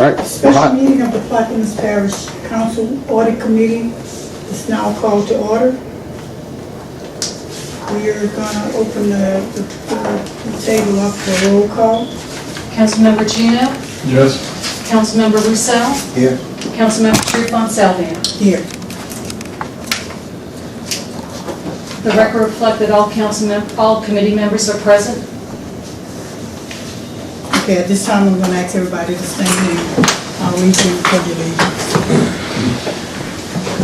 right. Special meeting of the Plaquemines Parish Council Audit Committee is now called to order. We are gonna open the table up for roll call. Councilmember Gino? Yes. Councilmember Roussel? Here. Councilmember Trufant Salvian? Here. The record reflect that all committee members are present. Okay, at this time, I'm gonna ask everybody to stand and I'll read you the pledge of allegiance.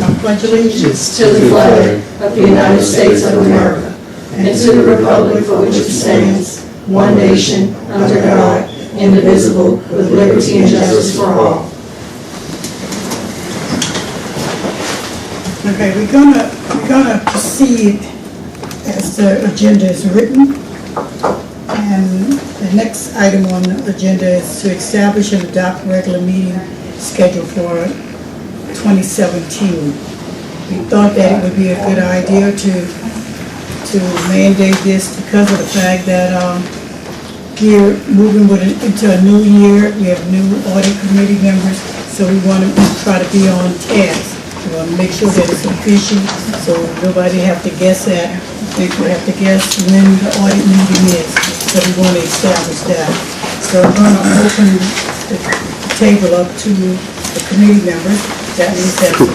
I pledge allegiance To the flag of the United States of America and to the republic for which it stands, one nation, under God, indivisible, with liberty and justice for all. Okay, we're gonna proceed as the agenda is written. And the next item on the agenda is to establish and adopt regular meeting schedule for 2017. We thought that it would be a good idea to mandate this because of the fact that we're moving into a new year. We have new audit committee members, so we want to try to be on task. We want to make sure that it's efficient, so nobody have to guess at. I think we have to guess when the audit meeting is, so we want to establish that. So I'm going to open the table up to the committee members. That means that's me.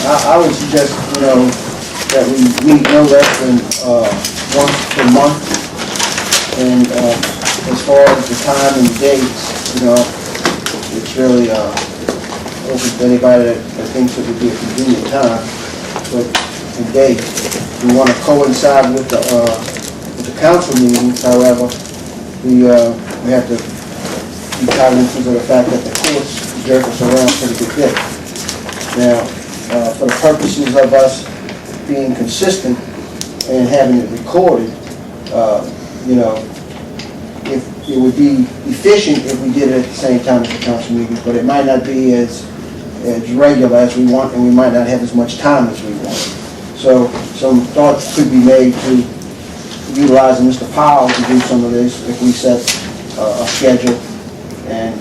I would suggest, that we meet no less than once per month. And as far as the time and dates, it's really open to anybody that thinks it would be a convenient time. But in date, we want to coincide with the council meetings. However, we have to be cognizant of the fact that the courts jerk us around pretty good bit. Now, for the purposes of us being consistent and having it recorded, if it would be efficient if we did it at the same time as the council meetings, but it might not be as regular as we want, and we might not have as much time as we want. So some thoughts could be made to utilizing Mr. Powell to do some of this if we set a schedule and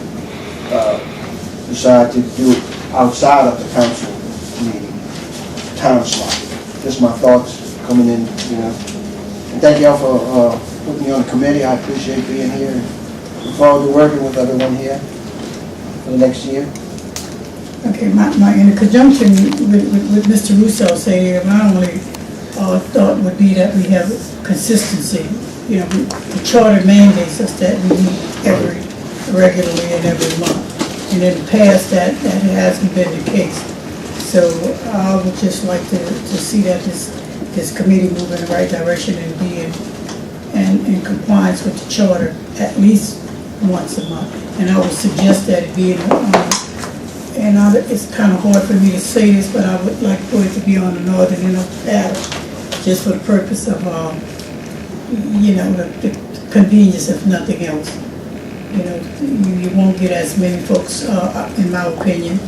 decide to do it outside of the council meeting time slot. Just my thoughts coming in, And thank y'all for putting me on the committee. I appreciate being here. Look forward to working with everyone here for the next year. Okay, in conjunction with Mr. Russo saying, my only thought would be that we have consistency. The charter mandates us that we meet regularly and every month. And in the past, that hasn't been the case. So I would just like to see that this committee move in the right direction and be in compliance with the charter at least once a month. And I would suggest that it be and it's kind of hard for me to say this, but I would like for it to be on the northern end of the paddle, just for the purpose of, the convenience, if nothing else. You won't get as many folks, in my opinion,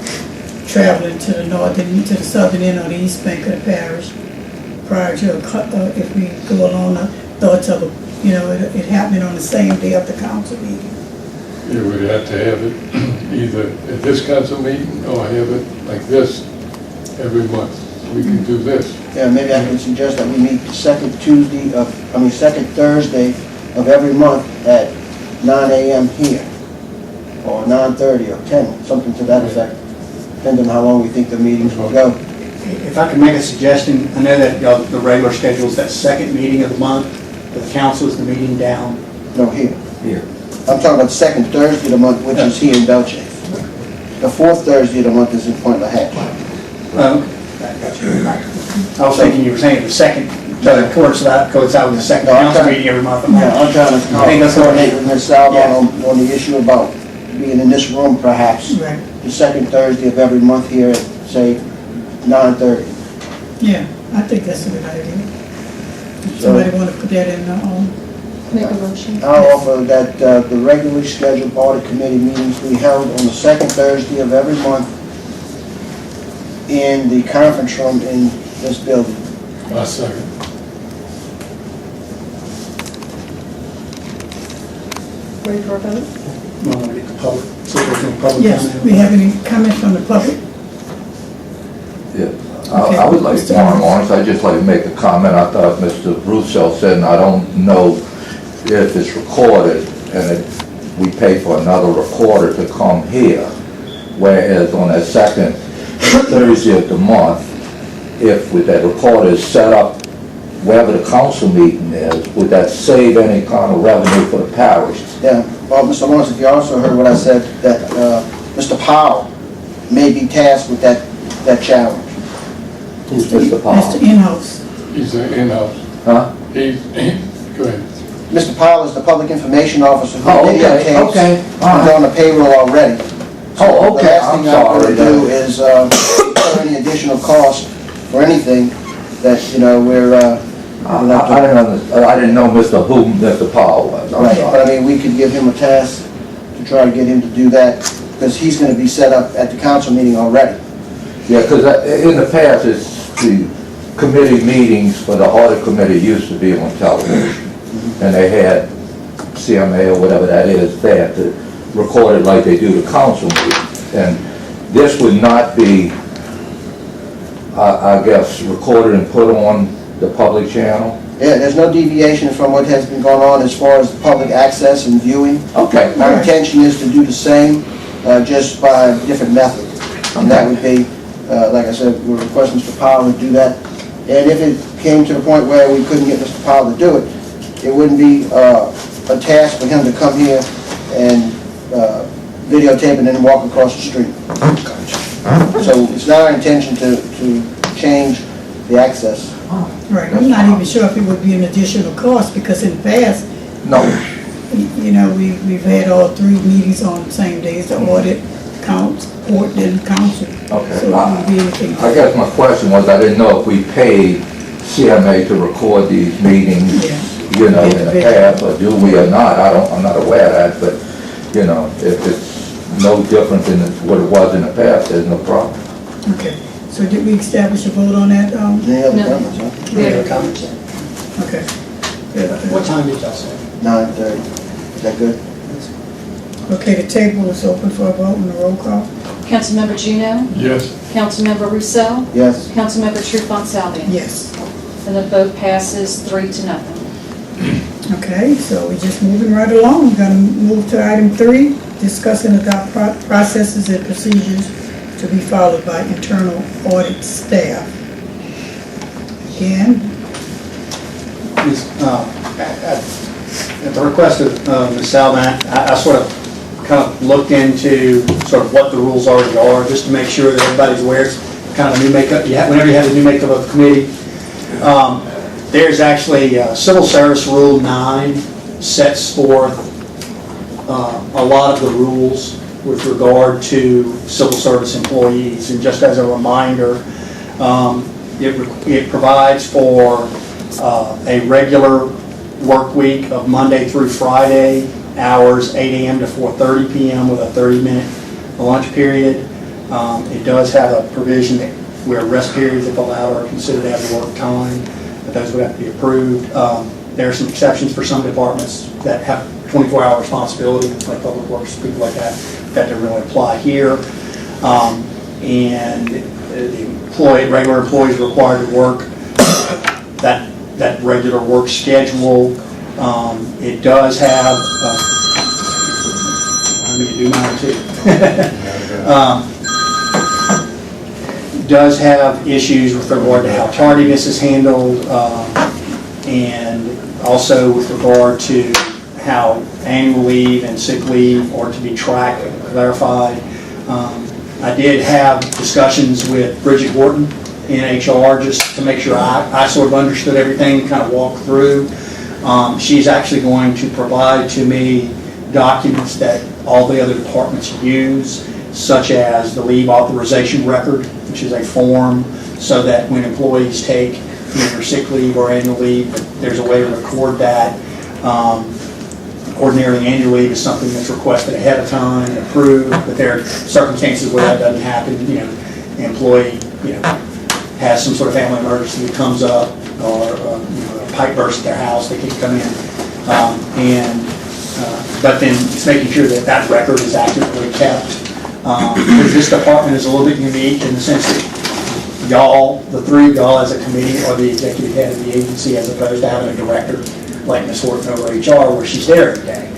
traveling to the southern end or the east bank of the parish prior to, if we go along the thoughts of, it happening on the same day of the council meeting. You would have to have it either at this council meeting or have it like this every month. We can do this. Yeah, maybe I can suggest that we meet the second Thursday of every month at 9 a.m. here, or 9:30 or 10, something to that effect, depending on how long we think the meetings will go. If I can make a suggestion, I know that the regular schedule is that second meeting of the month, but the council is the meeting down. No, here. Here. I'm talking about the second Thursday of the month, which is here in Belchave. The fourth Thursday of the month is in Point La Hatch. I was thinking you were saying the second, so of course that coincides with the second No, I'm council trying- meeting every month. Yeah, I'm trying to I think that's what- coordinate with Ms. Salvo Yeah. on the issue about being in this room perhaps, Right. the second Thursday of every month here at, say, 9:30. Yeah, I think that's a good idea. Somebody want to put that in, Make a motion. I'll offer that the regularly scheduled audit committee meetings be held on the second Thursday of every month in the conference room in this building. A second. Ready for a vote? We want to get the public, so there's no public Yes, comment. we have any comments from the public? Yeah, Okay, I would like, Mr. Warren Morris. Lawrence, I'd just like to make a comment. I thought Mr. Russo said, and I don't know if it's recorded, and we pay for another recorder to come here, whereas on that second Thursday of the month, if with that recorder is set up wherever the council meeting is, would that save any kind of revenue for the parish? Yeah, well, Mr. Lawrence, if you also heard what I said, that Mr. Powell may be tasked with that challenge. Who's Mr. Mr. Powell? In-house. He's an in-house. Huh? Go ahead. Mr. Powell is the public information officer who Oh, okay, videotapes okay, all who's right. on the payroll already. Oh, okay, The last I'm thing I'm sorry. going to do is incur any additional cost for anything that, you know, we're, I didn't know who Mr. Powell was. I'm right, but I sorry. mean, we could give him a task to try to get him to do that, because he's going to be set up at the council meeting already. Yeah, because in the past, the committee meetings for the audit committee used to be on television. And they had CMA or whatever that is there to record it like they do the council meetings. And this would not be, I guess, recorded and put on the public channel? Yeah, there's no deviation from what has been going on as far as public access and viewing. Okay. Our intention is to do the same, just by a different method. And that would be, like I said, we request Mr. Powell to do that. And if it came to the point where we couldn't get Mr. Powell to do it, it wouldn't be a task for him to come here and videotape and then walk across the street. So it's not our intention to change the access. Right, I'm not even sure if it would be an additional cost, because in the past, No. you know, we've had all three meetings on the same days, the audit, court, and council. Okay. So it would be anything. I guess my question was, I didn't know if we paid CMA to record these meetings, Yeah. you know, in the past, or do we or not? I'm not aware of that, but, you know, if it's no different than what it was in the past, there's no problem. Okay, so did we establish a vote on that? Any other No. comments, huh? We have a comment. Okay. Good. What time did y'all say? 9:30. Is that good? Okay, the table is open for a vote on the roll call. Councilmember Juneau? Yes. Councilmember Rousseau? Yes. Councilmember Trufant Salvian? Yes. And the vote passes 3-0. Okay, so we're just moving right along. We're gonna move to item 3, discuss and adopt processes and procedures to be followed by internal audit staff. Again, At the request of Ms. Salvant, I sort of kind of looked into sort of what the rules already are, just to make sure that everybody's aware. It's kind of a new makeup, whenever you have a new makeup of the committee. There's actually Civil Service Rule 9 sets forth a lot of the rules with regard to civil service employees. And just as a reminder, it provides for a regular work week of Monday through Friday, hours 8 a.m. to 4:30 p.m. with a 30-minute lunch period. It does have a provision that where rest periods, if allowed, are considered as work time, but those would have to be approved. There are some exceptions for some departments that have 24-hour responsibility, like public works, people like that, that don't really apply here. And the regular employees are required to work that regular work schedule. It does have, I'm going to do mine too. Does have issues with regard to how tardiness is handled, and also with regard to how annual leave and sick leave are to be tracked and clarified. I did have discussions with Bridget Wharton in HR just to make sure I sort of understood everything, kind of walked through. She's actually going to provide to me documents that all the other departments use, such as the leave authorization record, which is a form so that when employees take either sick leave or annual leave, there's a way to record that. Ordinarily, annual leave is something that's requested ahead of time and approved, but there are circumstances where that doesn't happen. You know, the employee, has some sort of family emergency that comes up, or a pipe burst at their house, they can't come in. And But then it's making sure that that record is accurately kept. Because this department is a little bit unique in the sense that y'all, the three of y'all as a committee, are the executive head of the agency as opposed to having a director like Ms. Horton over HR where she's there every day.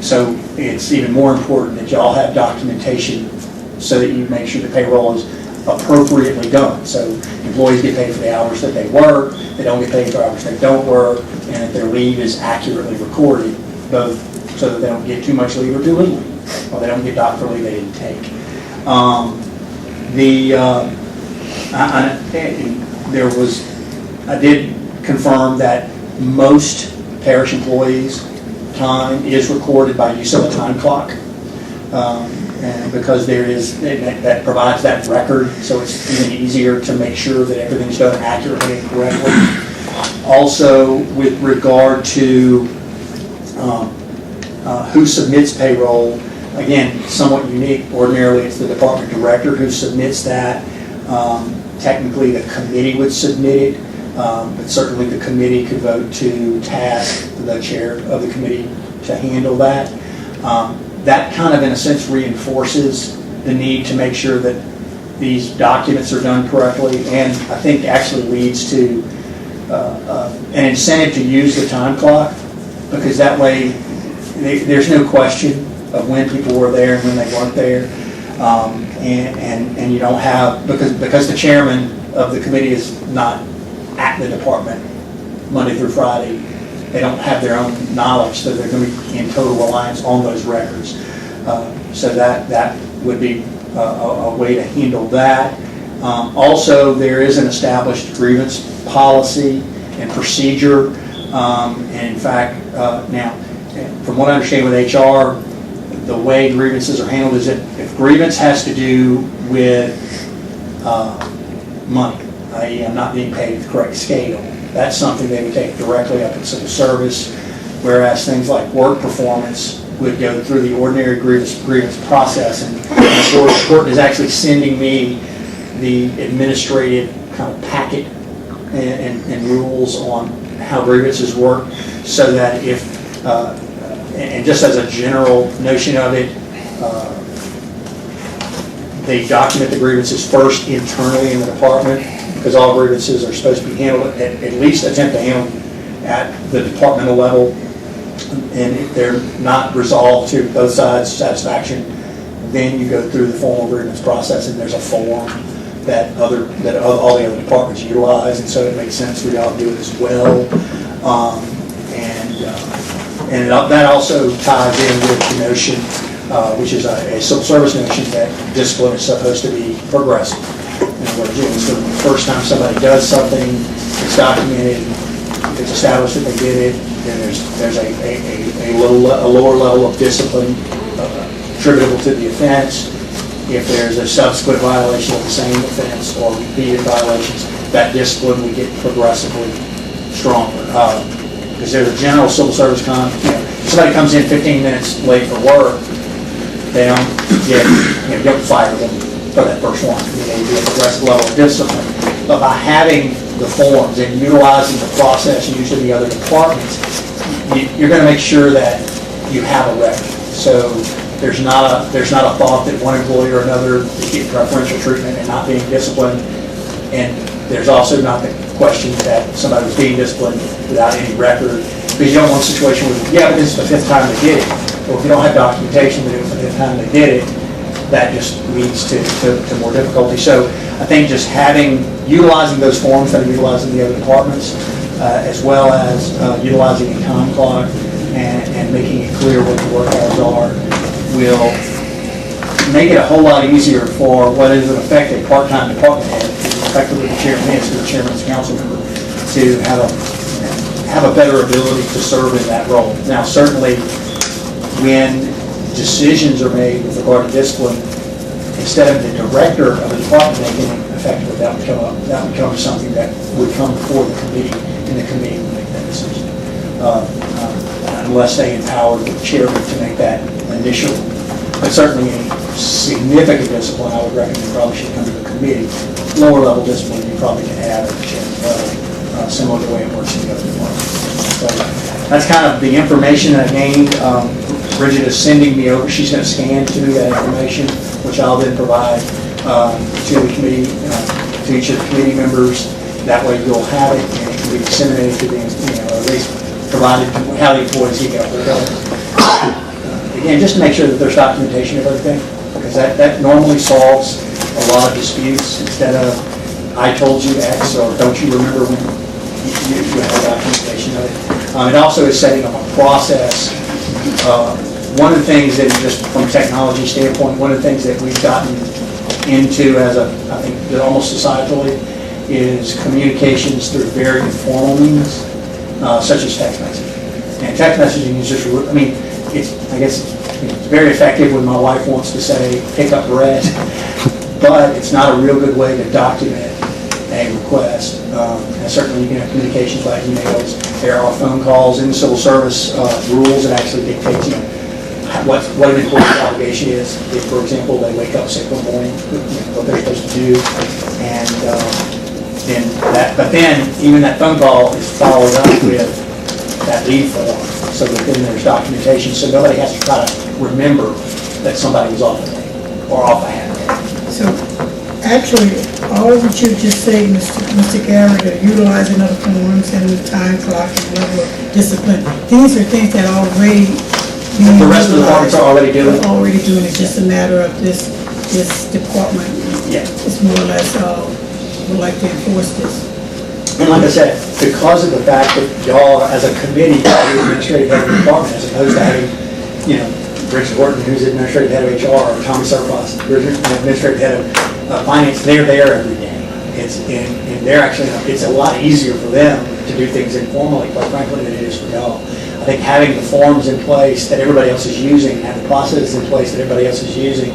So it's even more important that y'all have documentation so that you make sure the payroll is appropriately done. So employees get paid for the hours that they work, they don't get paid for hours they don't work, and that their leave is accurately recorded, both so that they don't get too much leave or too little leave, or they don't get docked for leave they didn't take. I did confirm that most parish employees' time is recorded by use of a time clock. And because there is, that provides that record, so it's even easier to make sure that everything's done accurately and correctly. Also, with regard to who submits payroll, again, somewhat unique. Ordinarily, it's the department director who submits that. Technically, the committee would submit it, but certainly the committee could vote to task the chair of the committee to handle that. That kind of, in a sense, reinforces the need to make sure that these documents are done correctly, and I think actually leads to an incentive to use the time clock, because that way there's no question of when people were there and when they weren't there, and you don't have, because the chairman of the committee is not at the department Monday through Friday, they don't have their own knowledge, so they're going to be in total reliance on those records. So that would be a way to handle that. Also, there is an established grievance policy and procedure. And in fact, now, from what I understand with HR, the way grievances are handled is that if grievance has to do with money, i.e. I'm not being paid the correct scale, that's something they would take directly up in civil service, whereas things like work performance would go through the ordinary grievance process. And the court is actually sending me the administrative kind of packet and rules on how grievances work, so that if, and just as a general notion of it, they document the grievances first internally in the department, because all grievances are supposed to be handled, at least attempt to handle at the departmental level, and if they're not resolved to both sides' satisfaction, then you go through the formal grievance process, and there's a form that all the other departments utilize, and so it makes sense for y'all to do it as well. And that also ties in with the notion, which is a civil service notion, that discipline is supposed to be progressive. In other words, so the first time somebody does something, it's documented, it's established that they did it, then there's a lower level of discipline attributable to the offense. If there's a subsequent violation of the same offense or repeated violations, that discipline will get progressively stronger. Because there's a general civil service if somebody comes in 15 minutes late for work, they don't get, you don't fire them for that first one. You get a progressive level of discipline. But by having the forms and utilizing the process used in the other departments, you're going to make sure that you have a record. So there's not a thought that one employee or another is getting preferential treatment and not being disciplined, and there's also not the question that somebody was being disciplined without any record, because you don't want a situation where, yeah, but this is the fifth time they did it. Well, if you don't have documentation that it was the fifth time they did it, that just leads to more difficulty. So I think just utilizing those forms that are utilized in the other departments, as well as utilizing a time clock and making it clear what the work hours are, will make it a whole lot easier for what is in effect a part-time department head, effectively the chairman is, the chairman's council member, to have a better ability to serve in that role. Now, certainly, when decisions are made with regard to discipline, instead of the director of the department making it effectively, that would become something that would come before the committee, and the committee would make that decision. Unless they empower the chairman to make that initial, but certainly any significant discipline, I would recommend probably should come to the committee. Lower level discipline, you probably can add at the chairman level, similar to the way it works in the other departments. So that's kind of the information I gained. Bridget is sending me over, she's going to scan to me that information, which I'll then provide to the committee, to each of the committee members. That way you'll have it and it can be disseminated to the, at least provided how the employees get it. Again, just to make sure that there's documentation of everything, because that normally solves a lot of disputes instead of, I told you X, or don't you remember when you have documentation of it. It also is setting up a process. One of the things that, just from a technology standpoint, one of the things that we've gotten into as I think, almost societally, is communications through very informal means, such as text messaging. And text messaging is just, I mean, I guess it's very effective when my wife wants to say, pick up bread, but it's not a real good way to document a request. And certainly you can have communications by emails. There are phone calls in civil service rules that actually dictate, what an employee's obligation is. If, for example, they wake up sick one morning, what they're supposed to do, and but then even that phone call is followed up with that leave form, so that then there's documentation, so nobody has to try to remember that somebody was off a day or off a half day. So, actually, all of what you just said, Mr. Garrett, utilizing other forms and the time clock and level of discipline, these are things that are already being The rest of the departments are already doing it. Already doing it, just a matter of this department. Yeah. It's more or less, would like to enforce this. And like I said, because of the fact that y'all, as a committee, are the administrative head of the department, as opposed to having, Bridget Horton, who's the administrative head of HR, or Tommy Surplus, administrative head of finance, they're there every day. And they're actually, it's a lot easier for them to do things informally, quite frankly, than it is for y'all. I think having the forms in place that everybody else is using, have the processes in place that everybody else is using,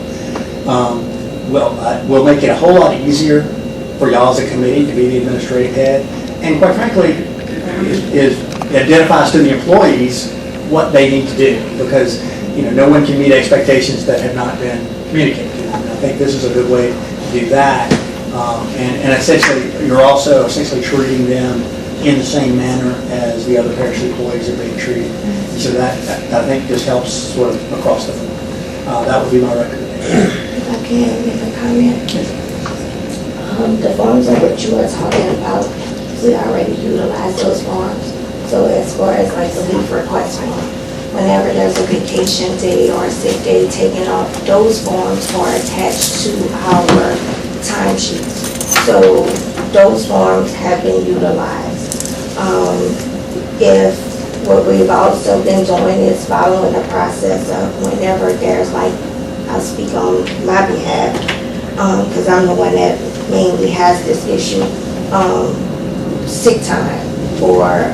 will make it a whole lot easier for y'all as a committee to be the administrative head, and quite frankly, it identifies to the employees what they need to do, because no one can meet expectations that have not been communicated to them. I think this is a good way to do that, and essentially, you're also essentially treating them in the same manner as the other parish employees are being treated. So that I think just helps sort of across the board. That would be my recommendation. If I can make a comment. The forms of what you are talking about, we already utilize those forms. So as far as like the leave request form, whenever there's a vacation day or a sick day taken off, those forms are attached to our timesheets. So those forms have been utilized. If what we've also been doing is following the process of whenever there's like, I'll speak on my behalf, because I'm the one that mainly has this issue, sick time, or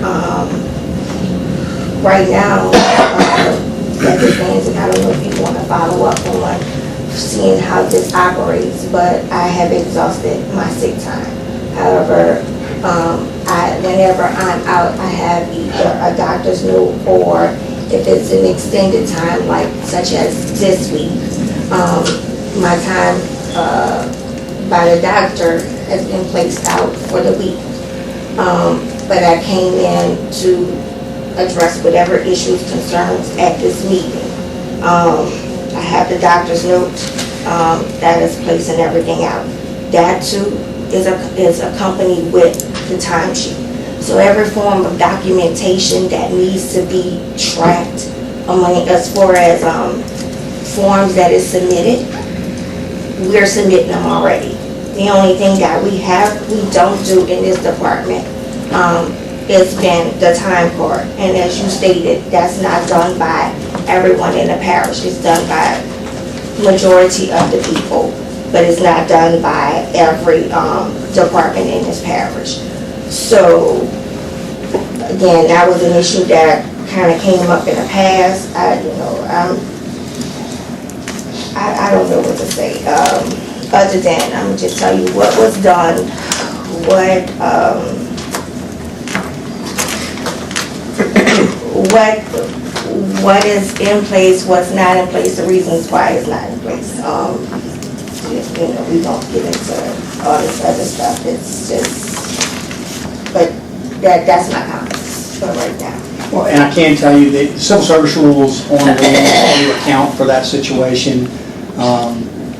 right now, that depends, and I don't know if you want to follow up on seeing how this operates, but I have exhausted my sick time. However, whenever I'm out, I have either a doctor's note, or if it's an extended time, like such as this week, my time by the doctor has been placed out for the week. But I came in to address whatever issues, concerns at this meeting. I have the doctor's note that is placing everything out. That too is accompanied with the timesheet. So every form of documentation that needs to be tracked as far as forms that is submitted, we're submitting them already. The only thing that we don't do in this department has been the time card. And as you stated, that's not done by everyone in the parish. It's done by majority of the people, but it's not done by every department in this parish. So again, that was an issue that kind of came up in the past. I don't know what to say. Other than I'm gonna just tell you what was done, what is in place, what's not in place, the reasons why it's not in place. We don't get into all this other stuff. It's just, but that's my comments for right now. Well, and I can tell you that the civil service rules on the do account for that situation.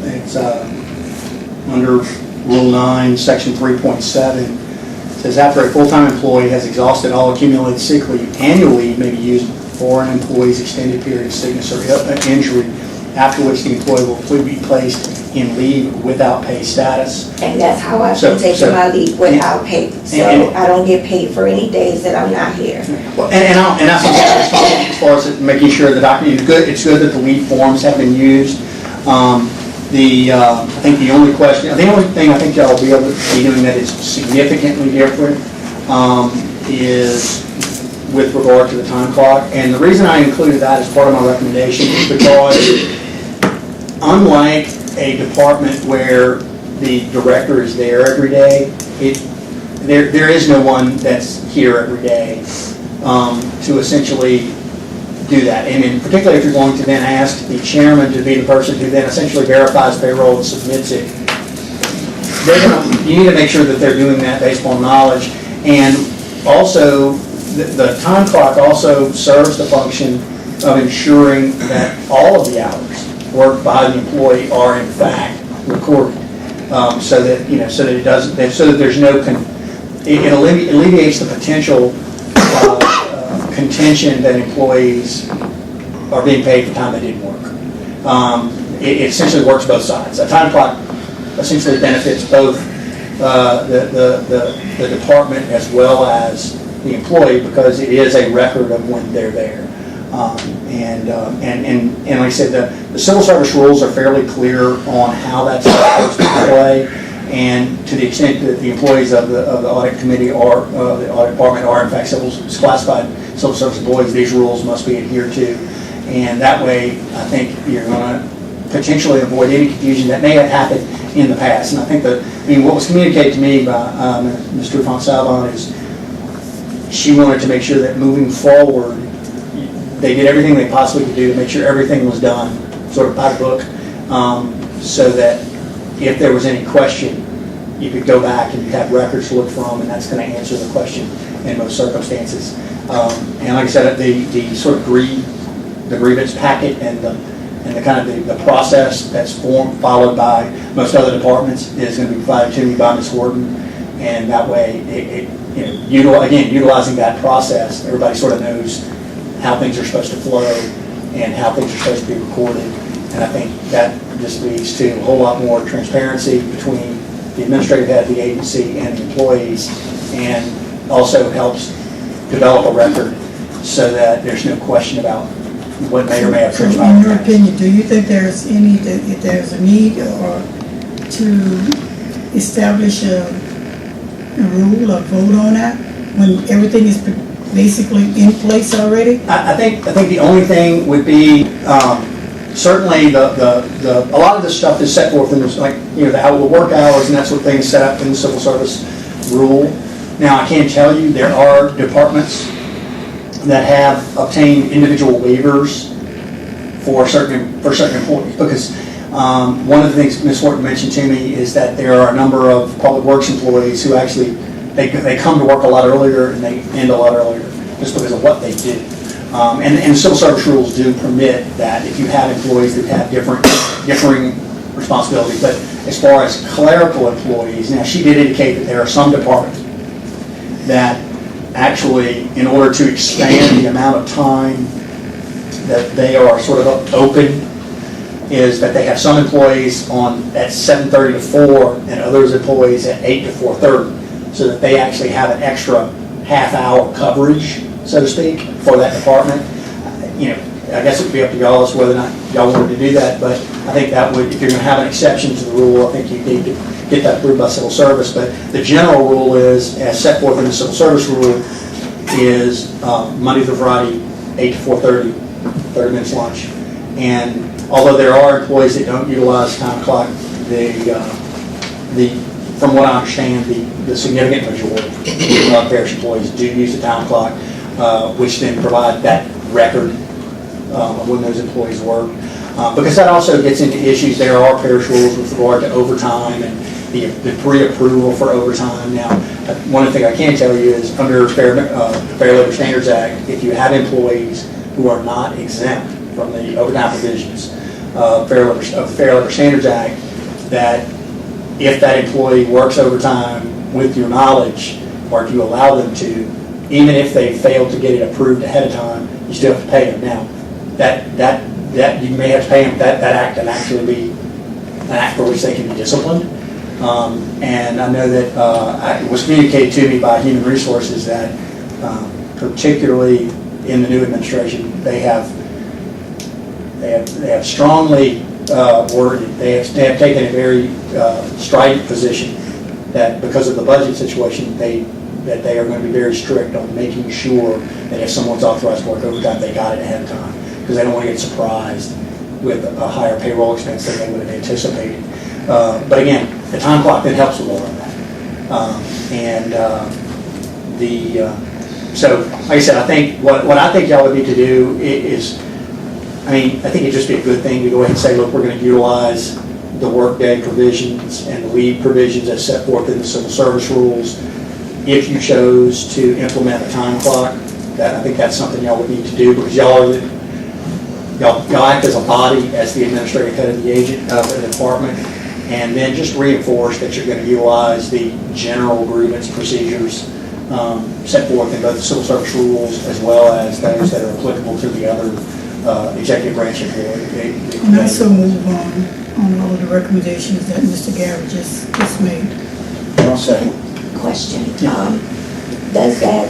It's under Rule 9, Section 3.7. Says after a full-time employee has exhausted all accumulated sick leave, annual leave may be used for an employee's extended period of sickness or injury, after which the employee will be placed in leave without pay status. And that's how I've been taking my leave, without pay. So I don't get paid for any days that I'm not here. Well, and that's what I'm responsible as far as making sure the document is good. It's good that the leave forms have been used. I think the only thing I think y'all will be able to be doing that is significantly different is with regard to the time clock. And the reason I included that as part of my recommendation is because unlike a department where the director is there every day, there is no one that's here every day to essentially do that. And particularly if you're going to then ask the chairman to be the person who then essentially verifies payroll and submits it, you need to make sure that they're doing that based on knowledge. And also, the time clock also serves the function of ensuring that all of the hours worked by the employee are in fact recorded, so that there's no it alleviates the potential contention that employees are being paid for time they didn't work. It essentially works both sides. A time clock essentially benefits both the department as well as the employee because it is a record of when they're there. And like I said, the civil service rules are fairly clear on how that's supposed to play. And to the extent that the employees of the audit committee or the audit department are in fact classified civil service employees, these rules must be adhered to. And that way, I think you're going to potentially avoid any confusion that may have happened in the past. And I think what was communicated to me by Ms. Trufant-Salvon is she wanted to make sure that moving forward, they did everything they possibly could do to make sure everything was done sort of by the book, so that if there was any question, you could go back and you have records to look from, and that's going to answer the question in most circumstances. And like I said, the sort of the grievance packet and the kind of the process that's followed by most other departments is going to be provided to me by Ms. Horton, and that way, utilizing that process, everybody sort of knows how things are supposed to flow and how things are supposed to be recorded. And I think that just leads to a whole lot more transparency between the administrative head of the agency and the employees, and also helps develop a record so that there's no question about what may or may have transpired. In your opinion, do you think there's a need or to establish a rule or vote on that when everything is basically in place already? I think the only thing would be certainly a lot of this stuff is set forth in this, like the work hours and that sort of thing set up in the civil service rule. Now I can tell you there are departments that have obtained individual waivers for certain employees, because one of the things Ms. Horton mentioned to me is that there are a number of public works employees who actually they come to work a lot earlier and they end a lot earlier just because of what they do. And civil service rules do permit that if you have employees that have differing responsibilities. But as far as clerical employees, now she did indicate that there are some departments that actually, in order to expand the amount of time that they are sort of open, is that they have some employees at 7:30 to 4 and others employees at 8 to 4:30, so that they actually have an extra half-hour coverage, so to speak, for that department. I guess it would be up to y'all as to whether or not y'all wanted to do that, but I think that would, if you're going to have an exception to the rule, I think you need to get that approved by civil service. But the general rule is, as set forth in the civil service rule, is Monday through Friday, 8 to 4:30, 30 minutes lunch. And although there are employees that don't utilize time clock, from what I understand, the significant majority of parish employees do use the time clock, which then provide that record of when those employees work. Because that also gets into issues. There are parish rules with regard to overtime the pre-approval for overtime. Now, one thing I can tell you is under Fair Labor Standards Act, if you have employees who are not exempt from the overtime provisions of the Fair Labor Standards Act, that if that employee works overtime with your knowledge, or if you allow them to, even if they fail to get it approved ahead of time, you still have to pay them. Now, that you may have to pay them, that act can actually be an act for which they can be disciplined. And I know that it was communicated to me by Human Resources that particularly in the new administration, they have strongly worded, they have taken a very strident position that because of the budget situation, that they are going to be very strict on making sure that if someone's authorized to work overtime, they got it ahead of time, because they don't want to get surprised with a higher payroll expense than they would have anticipated. But again, the time clock then helps with all of that. So like I said, I think what I think y'all would need to do is, I think it'd just be a good thing to go ahead and say, look, we're going to utilize the workday provisions and the leave provisions as set forth in the civil service rules. If you chose to implement a time clock, I think that's something y'all would need to do, because y'all act as a body, as the administrative head of the agent of the department, and then just reinforce that you're going to utilize the general grievance procedures set forth in both the civil service rules as well as those that are applicable to the other executive branch employees. And I so move on all of the recommendations that Mr. Garrett just made. I'll second. Question, does that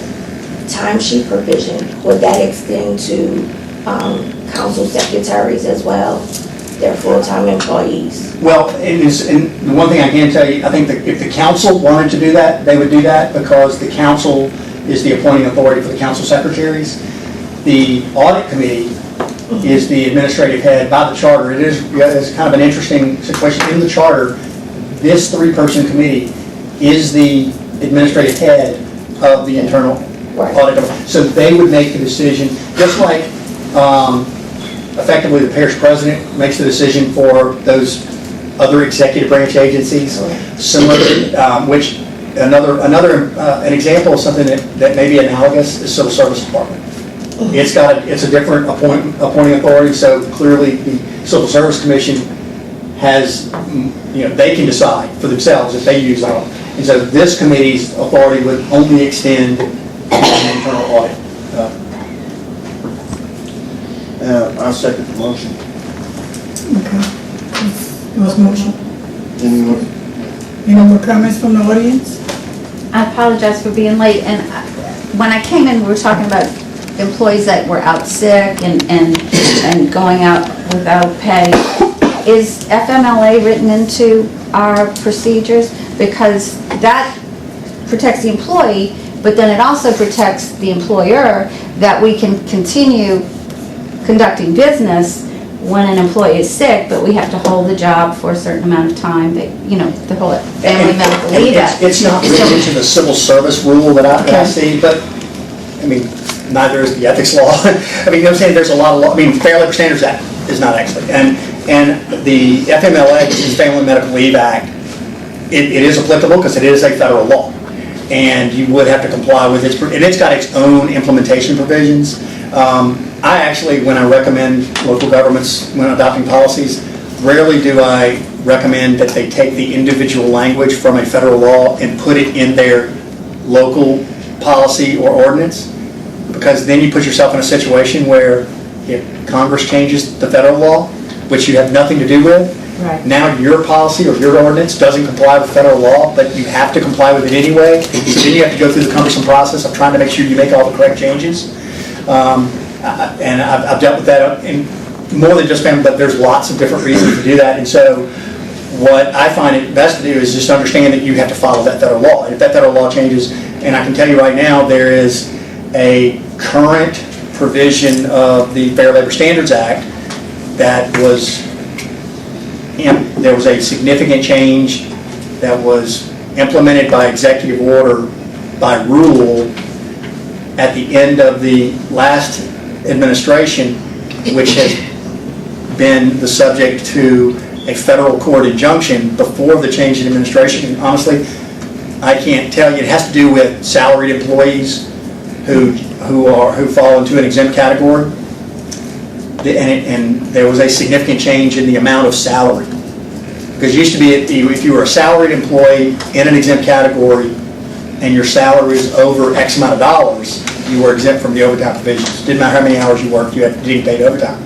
timesheet provision, would that extend to council secretaries as well, their full-time employees? Well, and the one thing I can tell you, I think that if the council wanted to do that, they would do that, because the council is the appointing authority for the council secretaries. The audit committee is the administrative head by the charter. It's kind of an interesting situation. In the charter, this three-person committee is the administrative head of the internal audit department. So they would make the decision, just like effectively the parish president makes the decision for those other executive branch agencies. Similarly, which an example of something that may be analogous is civil service department. It's a different appointing authority, so clearly the Civil Service Commission has, they can decide for themselves if they use that. And so this committee's authority would only extend to an internal audit. I'll second the motion. Okay. It was motion. Anyone? Any more comments from the audience? I apologize for being late, and when I came in, we were talking about employees that were out sick and going out without pay. Is FMLA written into our procedures? Because that protects the employee, but then it also protects the employer, that we can continue conducting business when an employee is sick, but we have to hold the job for a certain amount of time, the whole family medical leave act. It's not written into the civil service rule that I see, but, neither is the ethics law. You know what I'm saying? There's a lot of law. Fair Labor Standards Act is not actually. And the FMLA, which is Family Medical Leave Act, it is applicable because it is a federal law. And you would have to comply with it. And it's got its own implementation provisions. I actually, when I recommend local governments when adopting policies, rarely do I recommend that they take the individual language from a federal law and put it in their local policy or ordinance, because then you put yourself in a situation where if Congress changes the federal law, which you have nothing to do with, Right. Now your policy or your ordinance doesn't comply with federal law, but you have to comply with it anyway. So then you have to go through the cumbersome process of trying to make sure you make all the correct changes. And I've dealt with that in more than just family, but there's lots of different reasons to do that. And so what I find it best to do is just understand that you have to follow that federal law. And if that federal law changes, and I can tell you right now, there is a current provision of the Fair Labor Standards Act that there was a significant change that was implemented by executive order by rule at the end of the last administration, which has been the subject to a federal court injunction before the change in administration. And honestly, I can't tell you. It has to do with salaried employees who fall into an exempt category. And there was a significant change in the amount of salary. Because it used to be, if you were a salaried employee in an exempt category and your salary was over X amount of dollars, you were exempt from the overtime provisions. Didn't matter how many hours you worked, you didn't pay overtime.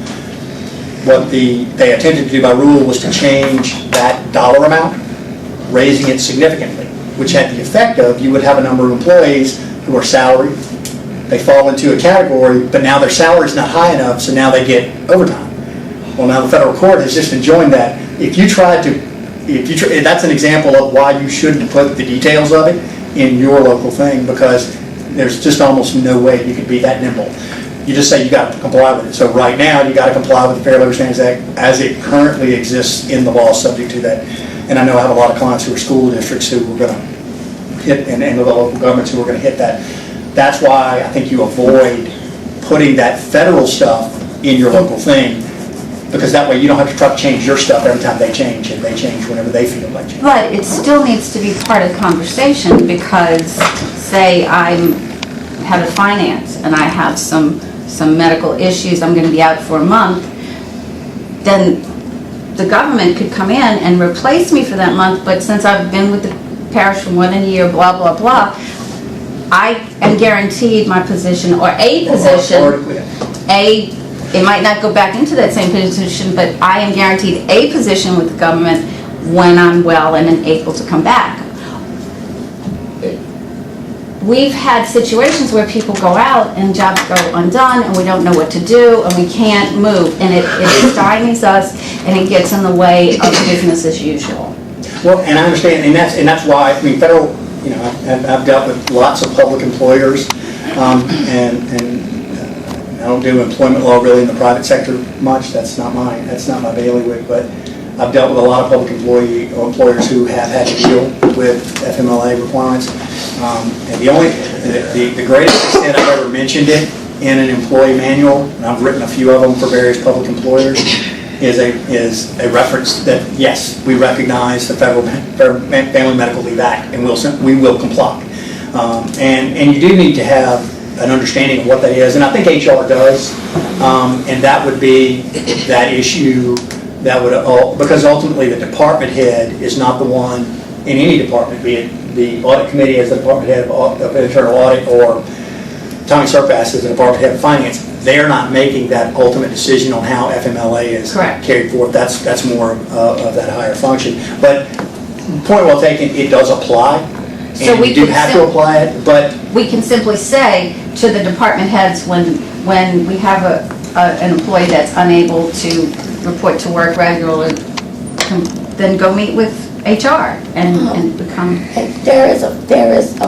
What they attempted to do by rule was to change that dollar amount, raising it significantly, which had the effect of you would have a number of employees who are salaried, they fall into a category, but now their salary's not high enough, so now they get overtime. Well, now the federal court has just enjoined that. That's an example of why you shouldn't put the details of it in your local thing, because there's just almost no way you could be that nimble. You just say you got to comply with it. So right now, you got to comply with the Fair Labor Standards Act as it currently exists in the law subject to that. And I know I have a lot of clients who are school districts who are going to hit, and the local governments who are going to hit that. That's why I think you avoid putting that federal stuff in your local thing, because that way you don't have to try to change your stuff every time they change, and they change whenever they feel like changing. But it still needs to be part of the conversation, because say I'm head of finance and I have some medical issues, I'm going to be out for a month, then the government could come in and replace me for that month, but since I've been with the parish for more than a year, blah, blah, blah, I am guaranteed my position, or a position, it might not go back into that same position, but I am guaranteed a position with the government when I'm well and able to come back. We've had situations where people go out and jobs go undone and we don't know what to do and we can't move, and it stymies us and it gets in the way of business as usual. Well, and I understand, and that's why, I mean, federal, I've dealt with lots of public employers, and I don't do employment law really in the private sector much. That's not my bailiwick, but I've dealt with a lot of public employers who have had to deal with FMLA requirements. And the greatest extent I've ever mentioned it in an employee manual, and I've written a few of them for various public employers, is a reference that, yes, we recognize the Federal Family Medical Leave Act, and we will comply. And you do need to have an understanding of what that is, and I think HR does, and that would be that issue that would, because ultimately the department head is not the one in any department, be it the audit committee as the department head of internal audit, or Tommy Surfass as the department head of finance. They're not making that ultimate decision on how FMLA is carried forth. That's more of that higher function. But point well taken, it does apply. So we do have to apply it, but we can simply say to the department heads when we have an employee that's unable to report to work regularly, then go meet with HR and become. There is a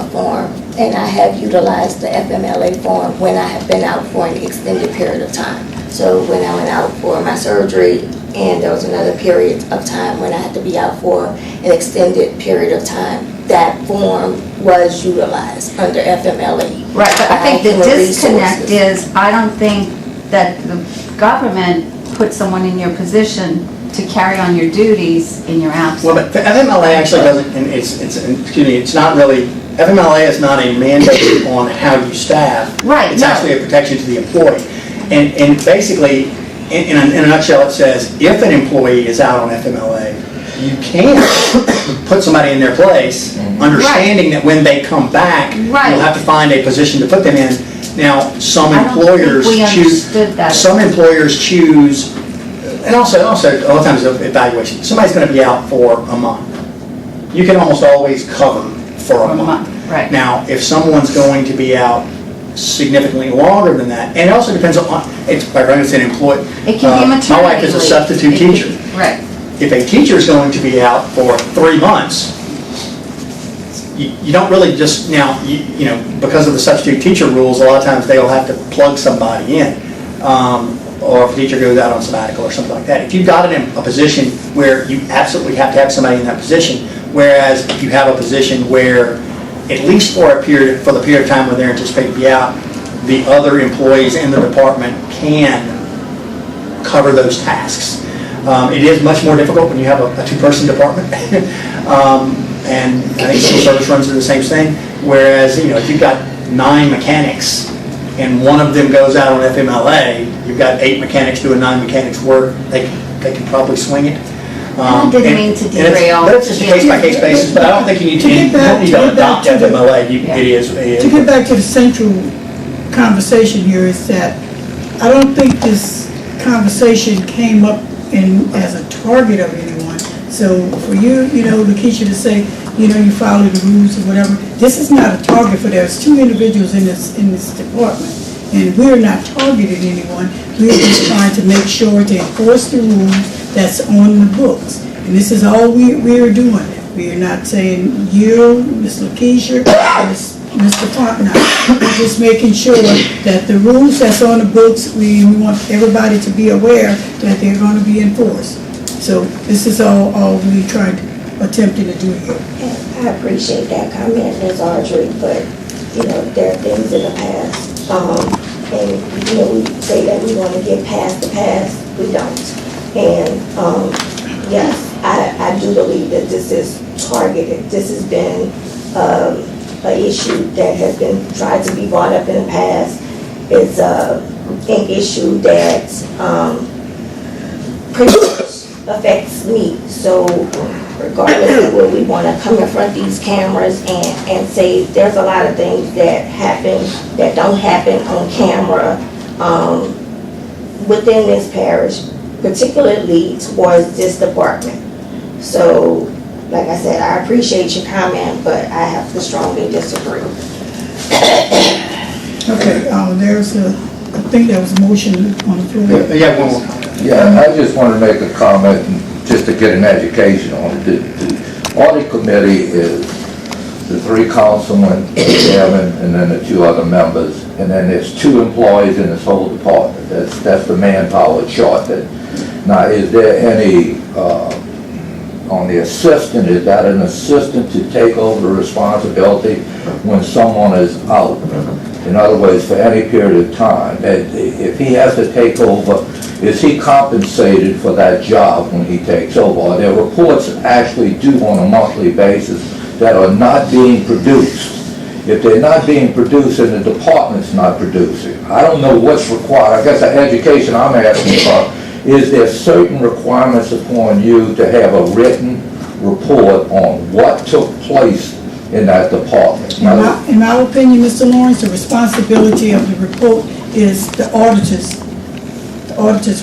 form, and I have utilized the FMLA form when I have been out for an extended period of time. So when I went out for my surgery, and there was another period of time when I had to be out for an extended period of time, that form was utilized under FMLA. Right, but I think the disconnect is, I don't think that the government put someone in your position to carry on your duties in your absence. Well, but FMLA actually doesn't, and it's not really, FMLA is not a mandate on how you staff. Right. It's actually a protection to the employee. And basically, in a nutshell, it says, if an employee is out on FMLA, you can put somebody in their place, understanding that when they come back, you'll have to find a position to put them in. Now, some employers choose, and also a lot of times evaluation, somebody's going to be out for a month. You can almost always cover for a month. Right. Now, if someone's going to be out significantly longer than that, and it also depends on, it's an employee. It can be maternity. My wife is a substitute teacher. Right. If a teacher is going to be out for 3 months, you don't really just, now, because of the substitute teacher rules, a lot of times they'll have to plug somebody in. Or if a teacher goes out on sabbatical or something like that. If you've got it in a position where you absolutely have to have somebody in that position, whereas if you have a position where, at least for the period of time when they're anticipated to be out, the other employees in the department can cover those tasks. It is much more difficult when you have a two-person department. And I think civil service runs into the same thing, whereas, if you've got 9 mechanics and one of them goes out on FMLA, you've got 8 mechanics doing 9 mechanics work, they can probably swing it. I didn't mean to and it's- derail. But it's just a case-by-case basis, but I don't think you need to, you don't need to adopt FMLA. To get back to the central conversation here is that I don't think this conversation came up as a target of anyone. So for you, Lakeisha, to say, you follow the rules or whatever, this is not a target for, there's 2 individuals in this department. And we're not targeting anyone. We're just trying to make sure to enforce the rules that's on the books. And this is all we're doing. We are not saying you, Ms. Lakeisha, Mr. Fontenot. We're just making sure that the rules that's on the books, we want everybody to be aware that they're going to be enforced. So this is all we're trying to attempting to do here. And I appreciate that comment, Ms. Audrey, but, there are things in the past. And, we say that we want to get past the past, we don't. And, yes, I do believe that this is targeted. This has been an issue that has been tried to be brought up in the past. It's an issue that pretty much affects me. So regardless of where we want to come in front of these cameras and say there's a lot of things that happen that don't happen on camera within this parish, particularly towards this department. So, like I said, I appreciate your comment, but I have to strongly disagree. Okay, I think there was a motion on the floor. Yeah, one more comment. Yeah, I just want to make a comment, just to get an education on it. The audit committee is the 3 councilmen, the chairman, and then the 2 other members, and then there's 2 employees in this whole department. That's the manpower chart. Now, is there any, on the assistant, is that an assistant to take over the responsibility when someone is out? In other words, for any period of time, if he has to take over, is he compensated for that job when he takes over? Are there reports actually due on a monthly basis that are not being produced? If they're not being produced and the department's not producing, I don't know what's required. I guess the education I'm asking for, is there certain requirements upon you to have a written report on what took place in that department? In my opinion, Mr. Lawrence, the responsibility of the report is the auditor's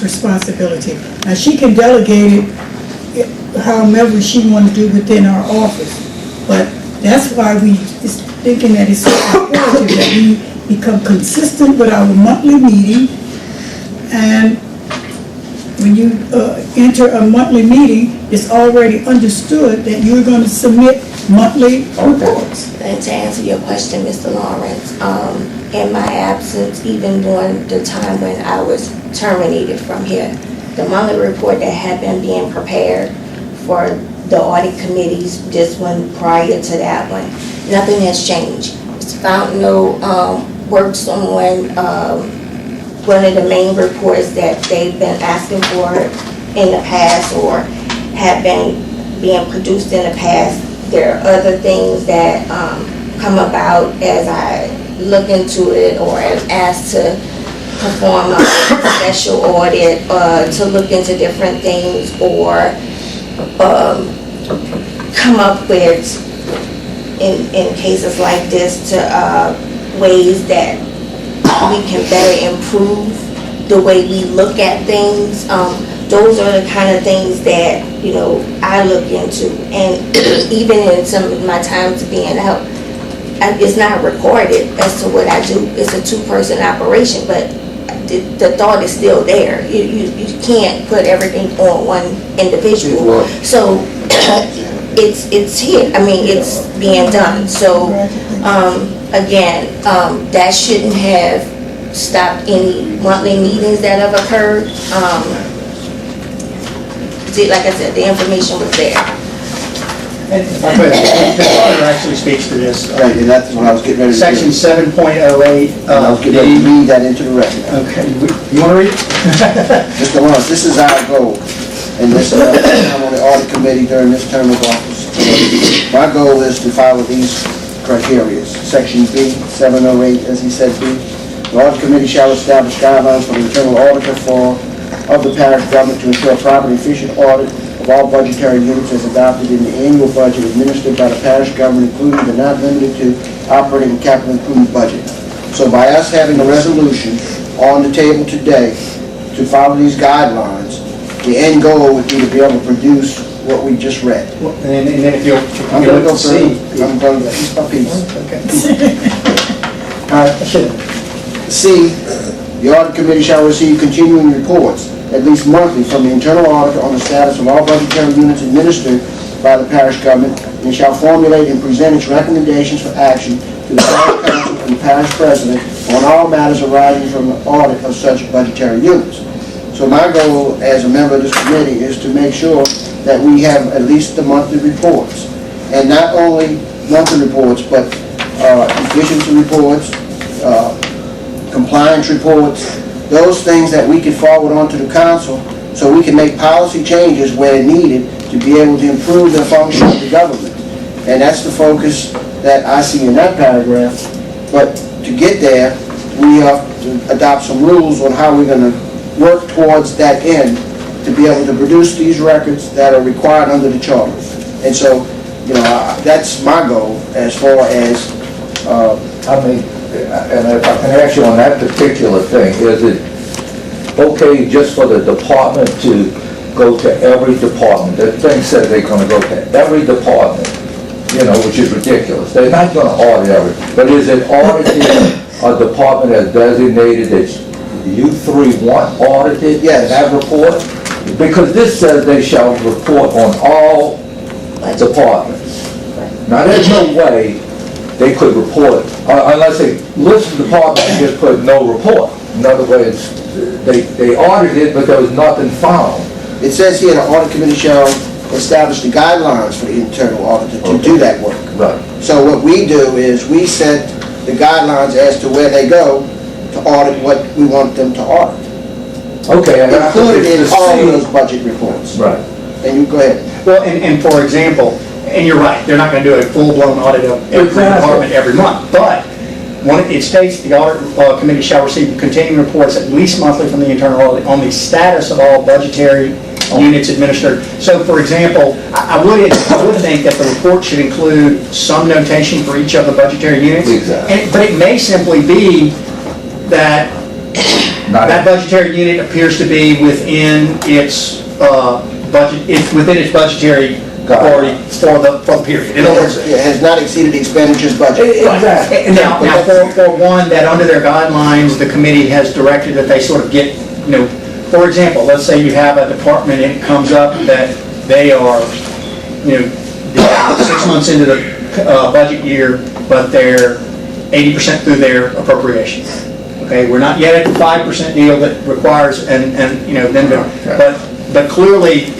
responsibility. Now, she can delegate it however she wants to do within our office, but that's why we is thinking that it's so important that we become consistent with our monthly meeting. And when you enter a monthly meeting, it's already understood that you're going to submit monthly reports. And to answer your question, Mr. Lawrence, in my absence, even during the time when I was terminated from here, the monthly report that had been being prepared for the audit committees, just one prior to that one, nothing has changed. It's found no works on one of the main reports that they've been asking for in the past or have been being produced in the past. There are other things that come about as I look into it or am asked to perform a special audit, to look into different things or come up with, in cases like this, to ways that we can better improve the way we look at things. Those are the kind of things that, I look into. And even in some of my times being out, it's not recorded as to what I do. It's a 2-person operation, but the thought is still there. You can't put everything on one individual. So it's here. I mean, it's being done. So again, that shouldn't have stopped any monthly meetings that have occurred. Like I said, the information was there. And if I could, the auditor actually speaks to this. Right, and that's what I was getting ready to do. Section 7.08. And I was getting ready to read that into the record. Okay, you want to read it? Mr. Lawrence, this is our goal. and this time on the audit committee during this term of office. My goal is to follow these criteria. Section B, 708, as he said, B. The audit committee shall establish guidelines for the internal auditor of the parish government to ensure proper and efficient audit of all budgetary units as adopted in the annual budget administered by the parish government, including but not limited to operating and capital improvement budget. So by us having a resolution on the table today to follow these guidelines, the end goal would be to be able to produce what we just read. And then if you'll I'm going to go see. through, I'm going to piece by piece. Okay. All right. C, the audit committee shall receive continuing reports, at least monthly, from the internal auditor on the status of all budgetary units administered by the parish government, and shall formulate and present its recommendations for action to the parish council and the parish president on all matters arising from the audit of such budgetary units. So my goal as a member of this committee is to make sure that we have at least the monthly reports. And not only monthly reports, but efficiency reports, compliance reports, those things that we can forward on to the council so we can make policy changes where needed to be able to improve the function of the government. And that's the focus that I see in that paragraph. But to get there, we have to adopt some rules on how we're going to work towards that end to be able to produce these records that are required under the charter. And so, you know, that's my goal as far as... I mean, and if I can ask you on that particular thing, is it okay just for the department to go to every department? The thing said they're going to go to every department, you know, which is ridiculous. They're not going to audit every, but is it audited a department as designated that you three want audited? Yes. In that report? Because this says they shall report on all departments. Now, there's no way they could report, unless they list the department and just put no report. In other words, they audited, but there was nothing found. It says here, the audit committee shall establish the guidelines for the internal auditor to do that work. Right. So what we do is we set the guidelines as to where they go to audit what we want them to audit. Okay. And Included in the all C- of those budget reports. Right. And you go ahead. Well, and for example, and you're right, they're not going to do a full-blown audit of every Exactly. department every month, but it states the audit committee shall receive continuing reports at least monthly from the internal audit on the status of all budgetary units administered. So, for example, I would think that the report should include some notation for each of the budgetary units. Exactly. But it may simply be that that budgetary unit appears to be within its budget, it's within its budgetary authority for the period. In other words, It has not exceeded the expenditures budget. Exactly. now for one, that under their guidelines, the committee has directed that they sort of get, you know, for example, let's say you have a department and it comes up that they are, you know, 6 months into the budget year, but they're 80% through their appropriation. Okay, we're not yet at the 5% deal that requires, and you know, then, but clearly,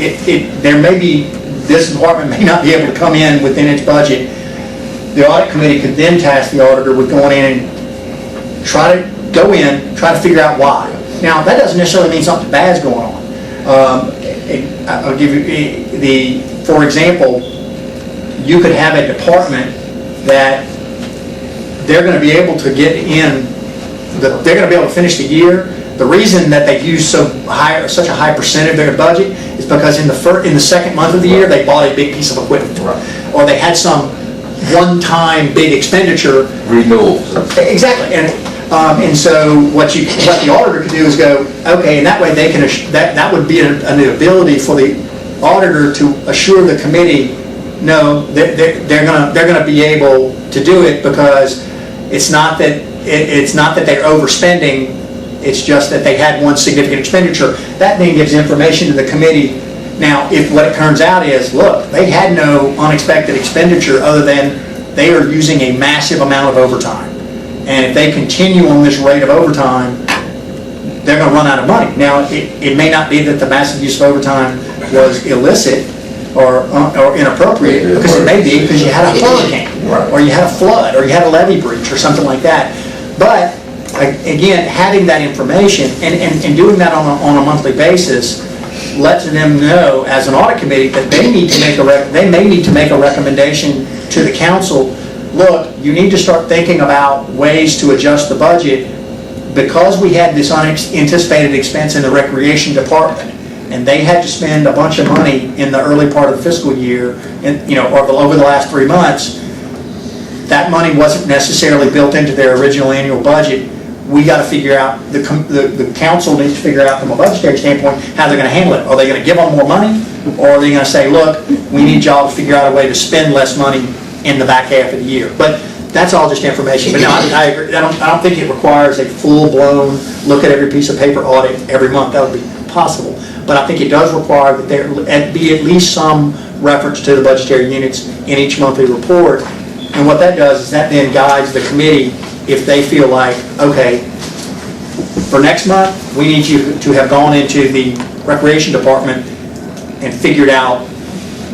there may be, this department may not be able to come in within its budget. The audit committee could then task the auditor with going in and try to figure out why. Now, that doesn't necessarily mean something bad's going on. I'll give you for example, you could have a department that they're going to be able to get in, they're going to be able to finish the year. The reason that they use such a high percentage of their budget is because in the second month of the year, they bought a big piece of equipment. Right. Or they had some one-time big expenditure. Renewals. Exactly. And so what the auditor could do is go, okay, and that way they can, that would be an ability for the auditor to assure the committee, no, they're gonna be able to do it, because it's not that they're overspending, it's just that they had one significant expenditure. That then gives information to the committee. Now, if what it turns out is, look, they had no unexpected expenditure other than they are using a massive amount of overtime. And if they continue on this rate of overtime, they're going to run out of money. Now, it may not be that the massive use of overtime was illicit or inappropriate, because it may be because you had a hurricane, or you had a flood, or you had a levee breach, or something like that. But again, having that information and doing that on a monthly basis lets them know as an audit committee that they need to make they may need to make a recommendation to the council. Look, you need to start thinking about ways to adjust the budget because we had this unanticipated expense in the recreation department, and they had to spend a bunch of money in the early part of the fiscal year, and or over the last 3 months. That money wasn't necessarily built into their original annual budget. We got to figure out, the council needs to figure out from a budgetary standpoint how they're going to handle it. Are they going to give them more money, or are they going to say, look, we need y'all to figure out a way to spend less money in the back half of the year? But that's all just information. But no, I agree. I don't think it requires a full-blown look at every piece of paper audit every month. That would be possible. But I think it does require that there be at least some reference to the budgetary units in each monthly report. And what that does is that then guides the committee if they feel like, okay, for next month, we need you to have gone into the recreation department and figured out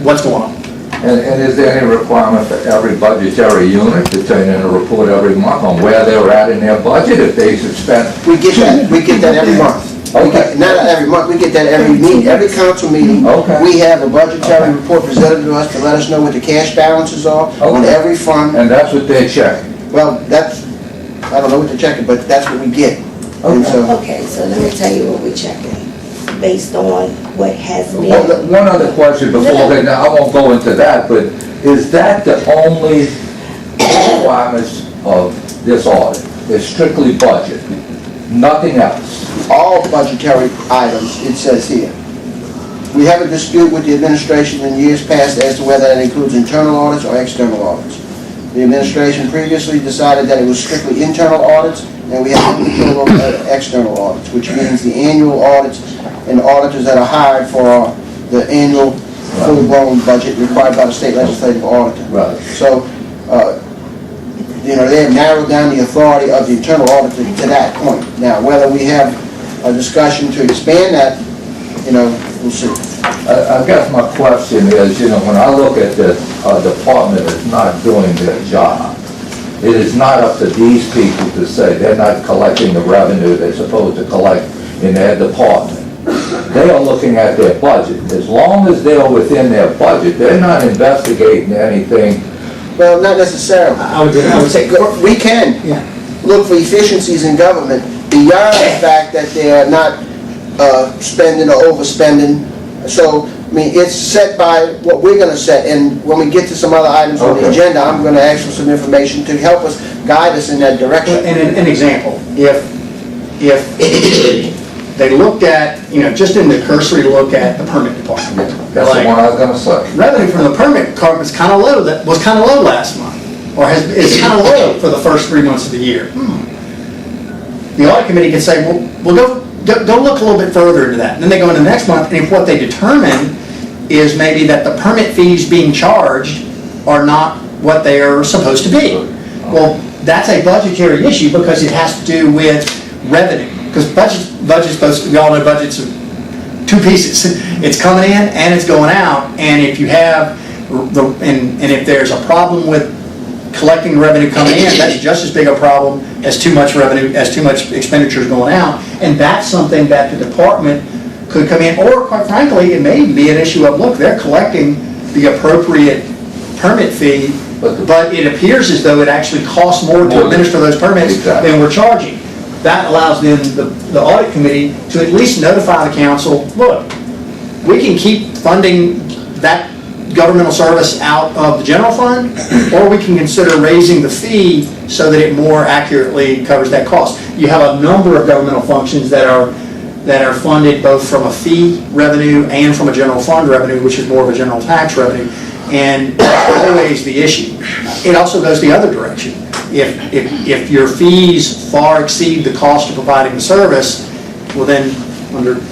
what's going on. And is there any requirement for every budgetary unit to turn in a report every month on where they're at in their budget if they spent? We get that every month. Okay. Not every month, we get that every meeting, every council meeting. Okay. We have a budgetary report presented to us to let us know what the cash balances are on every fund. And that's what they're checking? Well, I don't know what they're checking, but that's what we get. And so, Okay, so let me tell you what we're checking, based on what has been. One other question before, then I won't go into that, but is that the only requirements of this audit? It's strictly budget, nothing else? all budgetary items, it says here. We have a dispute with the administration in years past as to whether that includes internal audits or external audits. The administration previously decided that it was strictly internal audits, and we have control over external audits, which means the annual audits and auditors that are hired for the annual full-blown budget required by the state legislative auditor. Right. So, they have narrowed down the authority of the internal auditor to that point. Now, whether we have a discussion to expand that, we'll see. I guess my question is, when I look at this department that's not doing their job, it is not up to these people to say they're not collecting the revenue they're supposed to collect in their department. They are looking at their budget. As long as they're within their budget, they're not investigating anything. Well, not necessarily. I would say, We can look for efficiencies in government beyond the fact that they are not spending or overspending. So, it's set by what we're going to set, and when we get to some other items on the agenda, I'm going to ask for some information to help us, guide us in that direction. and an example, if they looked at, just in the cursory look at the permit department. That's the one I was going to say. Revenue from the permit department was kind of low. That was kind of low last month, or it's kind of low for the first 3 months of the year. The audit committee can say, well, go look a little bit further into that. And then they go into the next month, and if what they determine is maybe that the permit fees being charged are not what they are supposed to be. Well, that's a budgetary issue because it has to do with revenue. Because budget's supposed to, we all know budget's two pieces. It's coming in and it's going out. And if you have, and if there's a problem with collecting revenue coming in, that's just as big a problem as too much revenue, as too much expenditures going out. And that's something that the department could come in, or quite frankly, it may be an issue of, look, they're collecting the appropriate permit fee, but it appears as though it actually costs more to administer those permits than we're charging. That allows then the audit committee to at least notify the council, look, we can keep funding that governmental service out of the general fund, or we can consider raising the fee so that it more accurately covers that cost. You have a number of governmental functions that are funded both from a fee revenue and from a general fund revenue, which is more of a general tax revenue, and that's always the issue. It also goes the other direction. If your fees far exceed the cost of providing the service, well then,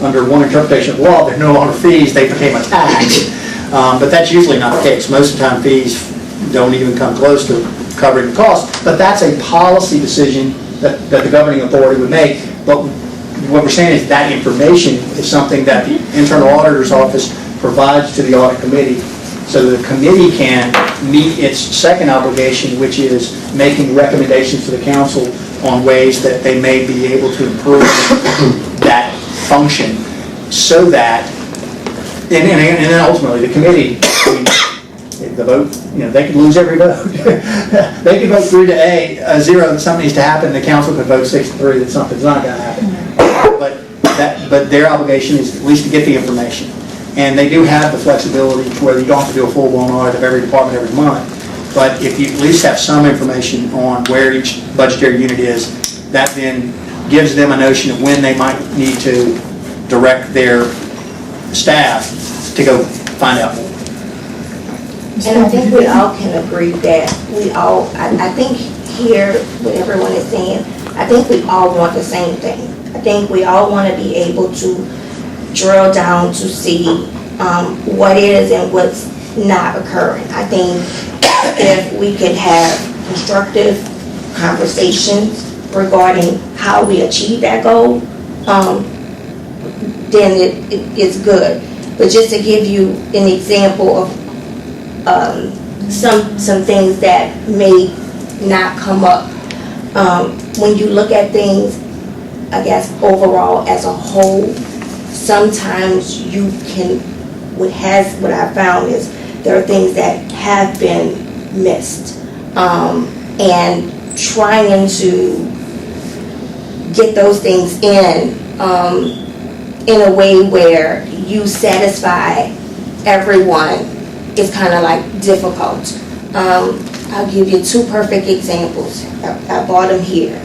under one interpretation of law, they're no longer fees, they became a tax. But that's usually not the case. Most of the time, fees don't even come close to covering the cost. But that's a policy decision that the governing authority would make. But what we're saying is that information is something that the Internal Auditor's Office provides to the audit committee, so the committee can meet its second obligation, which is making recommendations to the council on ways that they may be able to improve that function, so that And then ultimately, the committee, I mean, if the vote, they could lose every vote. They could vote 3-0 that something needs to happen, the council could vote 6-3 that something's not gonna happen. But their obligation is at least to get the information. And they do have the flexibility to where you don't have to do a full-blown audit of every department every month. But if you at least have some information on where each budgetary unit is, that then gives them a notion of when they might need to direct their staff to go find out more. And I think we all can agree that I think here, what everyone is saying, I think we all want the same thing. I think we all want to be able to drill down to see what is and what's not occurring. I think if we could have constructive conversations regarding how we achieve that goal, then it's good. But just to give you an example of some things that may not come up, when you look at things, I guess overall as a whole, sometimes you can, what I found is there are things that have been missed, and trying to get those things in a way where you satisfy everyone is kind of like difficult. I'll give you two perfect examples. I bought them here.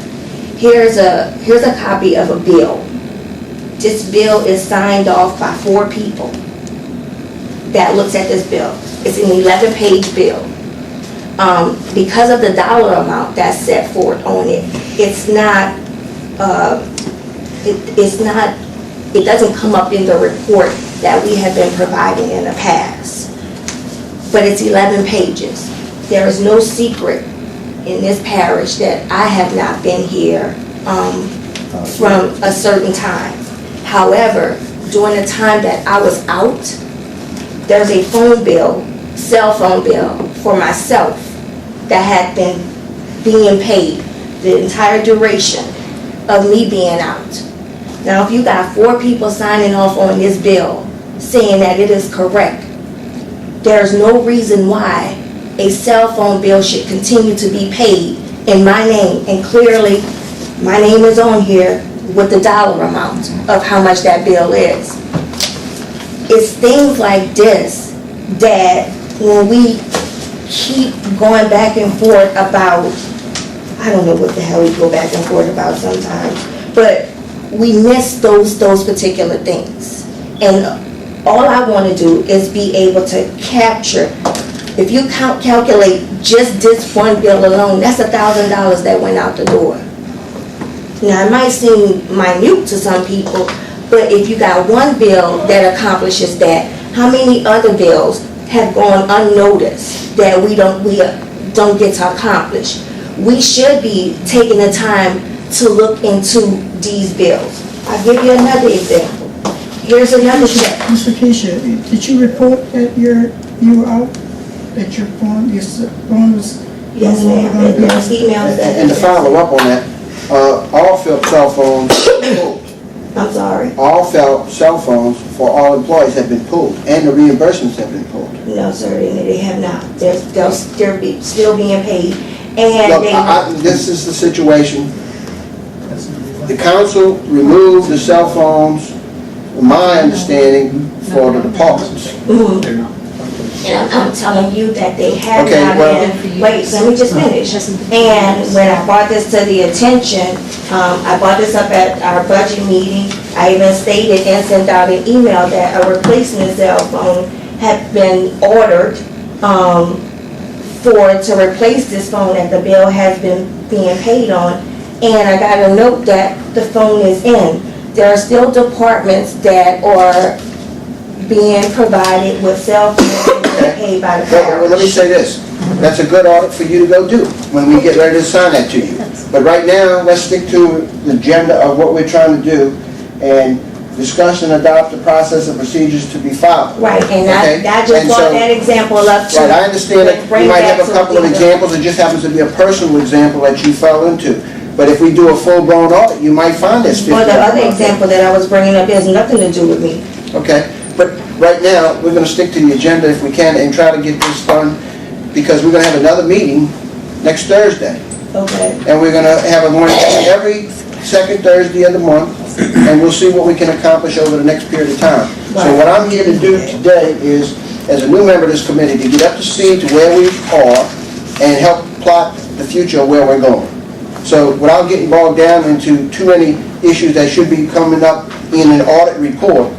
Here's a copy of a bill. This bill is signed off by 4 people that looks at this bill. It's an 11-page bill. Because of the dollar amount that's set forth on it, it doesn't come up in the report that we have been providing in the past. But it's 11 pages. There is no secret in this parish that I have not been here from a certain time. However, during the time that I was out, there's a cell phone bill for myself that had been being paid the entire duration of me being out. Now, if you got 4 people signing off on this bill saying that it is correct, there's no reason why a cell phone bill should continue to be paid in my name, and clearly my name is on here with the dollar amount of how much that bill is. It's things like this that when we keep going back and forth about, I don't know what the hell we go back and forth about sometimes, but we miss those particular things. And all I want to do is be able to capture, if you calculate just this one bill alone, that's $1,000 that went out the door. Now, it might seem minute to some people, but if you got one bill that accomplishes that, how many other bills have gone unnoticed that we don't get to accomplish? We should be taking the time to look into these bills. I'll give you another example. Here's another check. Mr. Keisha, did you report that you were out, that your phone was? Yes, ma'am. And there's emails that. And to follow up on that, all cell phones pulled. I'm sorry? All cell phones for all employees have been pulled, and the reimbursements have been pulled. No, sir, they have not. They're still being paid. And Look, this is the situation. The council removed the cell phones, from my understanding, for the departments. And I'm telling you that they have Okay, not been, wait, let me just finish. And when I brought this to the attention, I brought this up at our budget meeting. I even stated and sent out an email that a replacement cell phone had been ordered to replace this phone that the bill has been being paid on. And I got a note that the phone is in. There are still departments that are being provided with cell phones that are paid by the parish. Well, let me say this. That's a good audit for you to go do when we get ready to assign that to you. But right now, let's stick to the agenda of what we're trying to do and discuss and adopt the process and procedures to be followed. Right, and Okay? I just brought that example up to. Right, I understand that bring you might back have a couple of something. examples. It just happens to be a personal example that you fell into. But if we do a full-blown audit, you might find this. Well, the other example that I was bringing up has nothing to do with me. Okay, but right now, we're gonna stick to the agenda if we can and try to get this done, because we're gonna have another meeting next Thursday. Okay. And we're gonna have a morning every second Thursday of the month, and we'll see what we can accomplish over the next period of time. So what I'm here to do today is, as a new member of this committee, to get up to speed to where we are and help plot the future of where we're going. So without getting bogged down into too many issues that should be coming up in an audit report,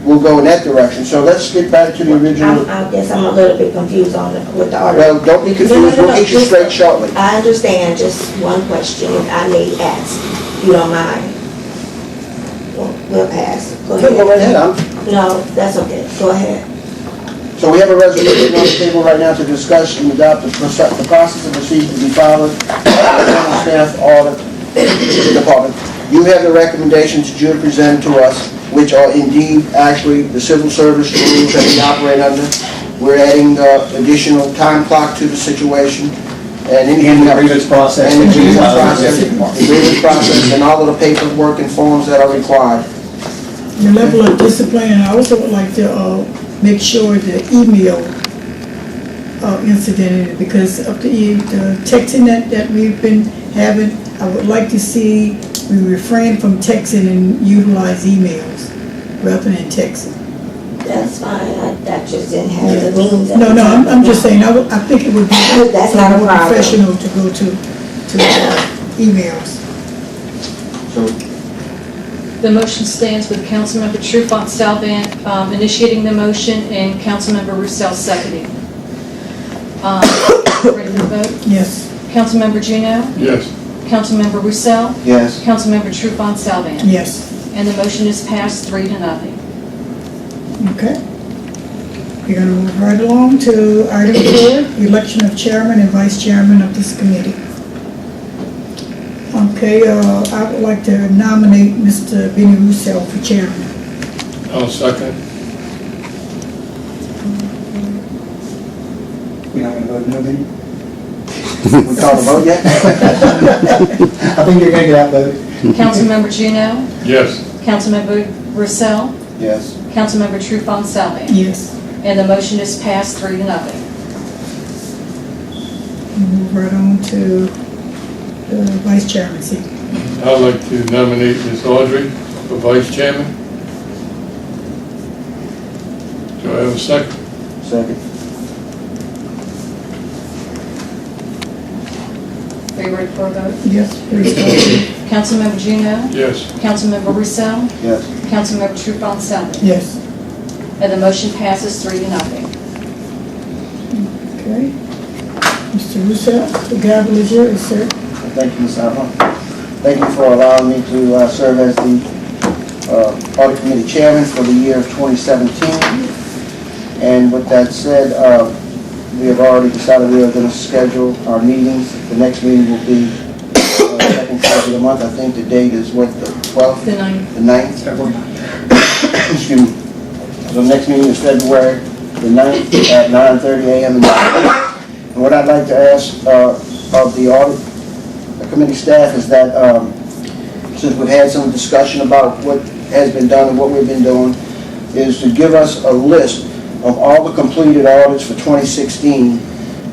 we'll go in that direction. So let's get back to the original. I guess I'm a little bit confused on with the audit. Well, don't be confused, we'll get you straight shortly. I understand, just one question I may ask, if you don't mind. We'll pass. Go Okay, go right ahead. ahead. No, that's okay, go ahead. So we have a resolution on the table right now to discuss and adopt the process and procedure to be followed by the general staff audit department. You have the recommendations that you have presented to us, which are indeed actually the civil service rules that we operate under. We're adding additional time clock to the situation. And anything the else. grievance process. And the grievance process, the grievance process, and all of the paperwork and forms that are required. The level of discipline, and I also would like to make sure the email incident, because of the texting that we've been having, I would like to see we refrain from texting and utilize emails rather than texting. That's fine, that just didn't have the means. No, I'm just saying, I think it would be That's not a more problem. professional to go to emails. So The motion stands with Councilmember Trufant Salvant initiating the motion and Councilmember Roussel seconding. Ready to vote? Yes. Councilmember Juneau? Yes. Councilmember Roussel? yes. Councilmember Trufant Salvant? Yes. And the motion is passed 3-0. Okay. We're going to move right along to item 4, election of chairman and vice chairman of this committee. Okay, I would like to nominate Mr. Benny Roussel for chairman. I'll second. We're not gonna vote no, Benny? We call the vote yet? I think you're gonna get outvoted. Councilmember Juneau? Yes. Councilmember Roussel? Yes. Councilmember Trufant Salvant? Yes. And the motion is passed 3-0. Move right on to the vice chairman seat. I'd like to nominate Ms. Audrey for vice chairman. Do I have a second? Second. Are you ready for a vote? Yes, please start. Councilmember Juneau? Yes. Councilmember Roussel? Yes. Councilmember Trufant Salvant? Yes. And the motion passes 3-0. Okay. Mr. Roussel, the gavel is yours, sir. Thank you, Ms. Alva. Thank you for allowing me to serve as the audit committee chairman for the year of 2017. And with that said, we have already decided we are going to schedule our meetings. The next meeting will be second Thursday of the month. I think the date is what, the 12th? The 9th. The 9th? February 9th. Excuse me. So the next meeting is February the 9th at 9:30 a.m. in the morning. And what I'd like to ask of the audit committee staff is that since we've had some discussion about what has been done and what we've been doing, is to give us a list of all the completed audits for 2016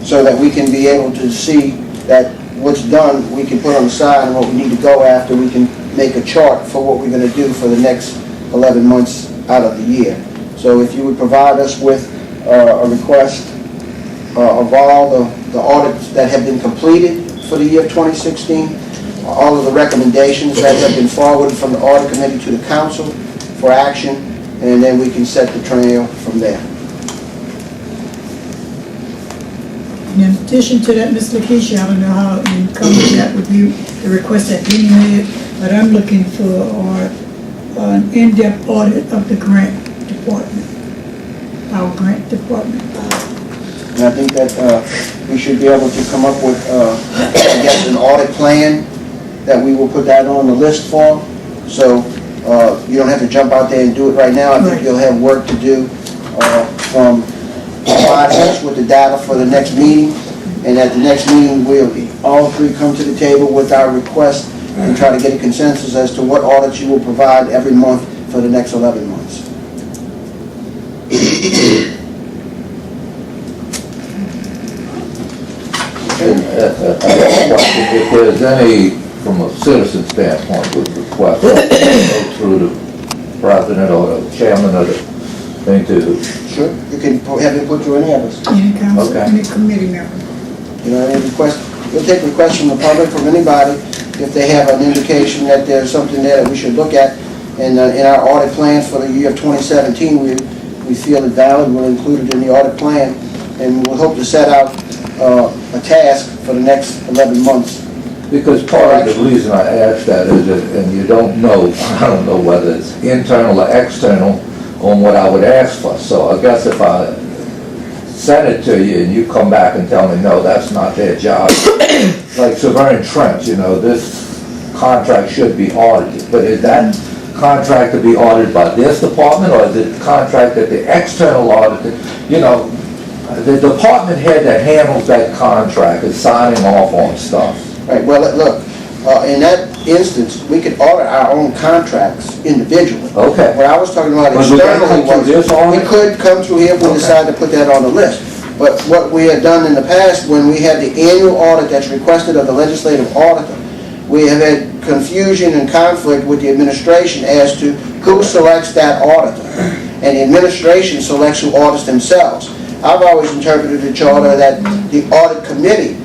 so that we can be able to see that what's done we can put on the side, and what we need to go after we can make a chart for what we're going to do for the next 11 months out of the year. So if you would provide us with a request of all the audits that have been completed for the year of 2016, all of the recommendations that have been forwarded from the audit committee to the council for action, and then we can set the trail from there. In addition to that, Ms. Lakeisha, I don't know how in comes that would be the request that Benny made, but I'm looking for an in-depth audit of the grant department, our grant department. And I think that we should be able to come up with, I guess, an audit plan that we will put that on the list for. So you don't have to jump out there and do it right now. I think Right. you'll have work to do from providing us with the data for the next meeting. And at the next meeting, we'll all three come to the table with our request and try to get a consensus as to what audits you will provide every month for the next 11 months. if there's any, from a citizen standpoint, with request, go through the president or the chairman of the thing to, Sure, you can have it put through any of us. Any council, Okay. any committee member. You know, any request, we'll take requests from the public, from anybody, if they have an indication that there's something there that we should look at. And in our audit plans for the year of 2017, we feel it valid, we'll include it in the audit plan, and we'll hope to set out a task for the next 11 months. because part of the reason I ask that is that, and you don't know, I don't know whether it's internal or external on what I would ask for. So I guess if I send it to you and you come back and tell me, no, that's not their job. Like Severn Trent, you know, this contract should be audited, but is that contract to be audited by this department, or is it contract that the external auditor, you know, the department head that handles that contract is signing off on stuff. Right, well, look, in that instance, we could audit our own contracts individually. Okay. What I was talking about But would that externally come through was, this audit? we could come through here if we Okay. decide to put that on the list. But what we had done in the past, when we had the annual audit that's requested of the legislative auditor, we have had confusion and conflict with the administration as to who selects that auditor. And the administration selects who audits themselves. I've always interpreted the charter that the audit committee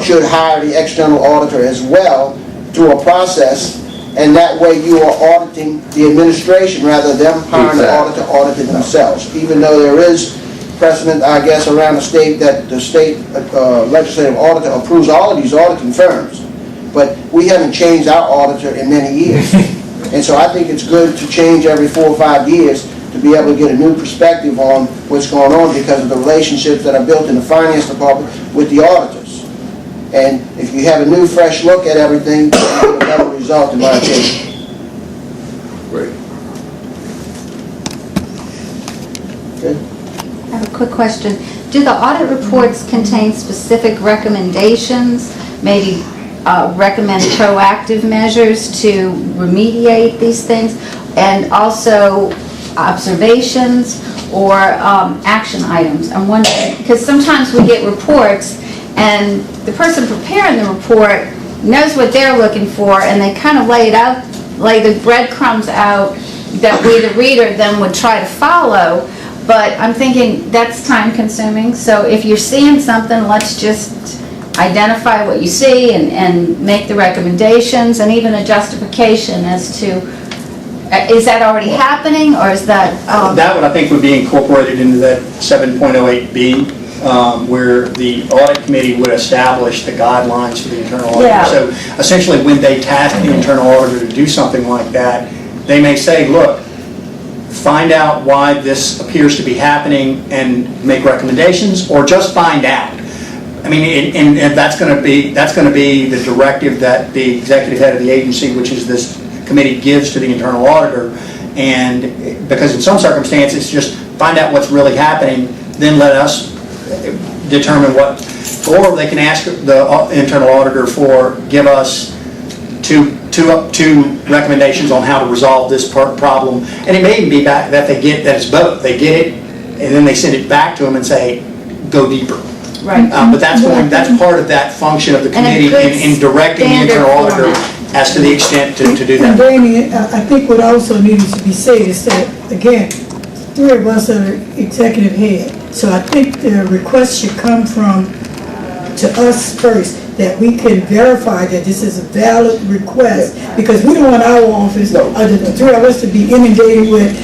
should hire the external auditor as well through a process, and that way you are auditing the administration rather than hiring the auditor auditing themselves. Even though there is precedent, I guess, around the state that the state legislative auditor approves all of these auditing firms, but we haven't changed our auditor in many years. And so I think it's good to change every 4 or 5 years to be able to get a new perspective on what's going on because of the relationships that are built in the finance department with the auditors. And if you have a new, fresh look at everything, you get a better result, in my opinion. Great. Okay? I have a quick question. Do the audit reports contain specific recommendations, maybe recommend proactive measures to remediate these things, and also observations or action items? I'm wondering, because sometimes we get reports and the person preparing the report knows what they're looking for, and they kind of lay it out, lay the breadcrumbs out that we, the reader, then would try to follow. But I'm thinking that's time consuming, so if you're seeing something, let's just identify what you see and make the recommendations and even a justification as to, is that already happening, or is that? That would, I think, would be incorporated into that 7.08B, where the audit committee would establish the guidelines for the internal auditor. Yeah. So essentially, when they task the internal auditor to do something like that, they may say, look, find out why this appears to be happening and make recommendations, or just find out. I mean, and that's going to be the directive that the executive head of the agency, which is this committee, gives to the internal auditor. And because in some circumstances, just find out what's really happening, then let us determine what, or they can ask the internal auditor give us two recommendations on how to resolve this problem. And it may even be that it's both. They get it, and then they send it back to them and say, go deeper. Right. But that's part of that function of the committee in directing the internal auditor as to the extent to do And that. Danny, I think what also needs to be said is that, again, 3 of us are executive head. So I think the request should come to us first, that we can verify that this is a valid request, because we don't want our office, or the 3 of us to be inundated with.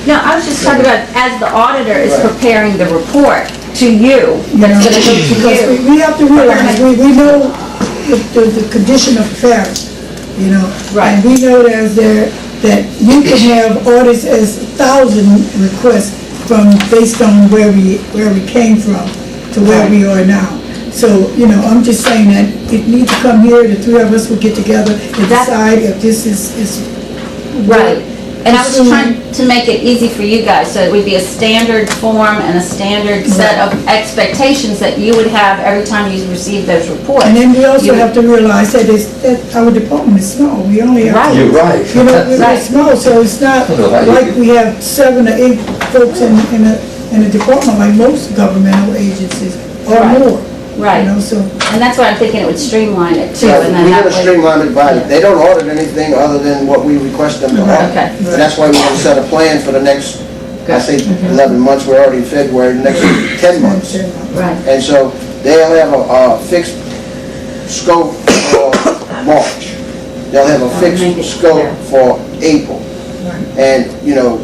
No, I was just talking about as the auditor is preparing the report to you, You know, that's going to go to because you. we have to realize, we know the condition of affairs, you know. Right. And we know that you can have audits as 1,000 requests based on where we came from to where we are now. So, you know, I'm just saying that it needs to come here, the 3 of us will get together and decide if this is. Right. And I was trying to make it easy for you guys, so it would be a standard form and a standard set of expectations that you would have every time you receive those reports. And then we also have to realize that our department is small. We only have. Right. You're right. You know, we're small, so it's not like we have 7 or 8 folks in a department like most governmental agencies or more. Right. You know, so, And that's why I'm thinking it would streamline it too, Yeah, and then we're that gonna way. streamline it by, Yeah. they don't audit anything other than what we request them to audit. Okay. And that's why we're gonna set a plan for the next, I think, 11 months, we're already in February, the next 10 months. Right. And so they'll have a fixed scope for March. They'll have a Make it fixed scope clear. for April. And, you know,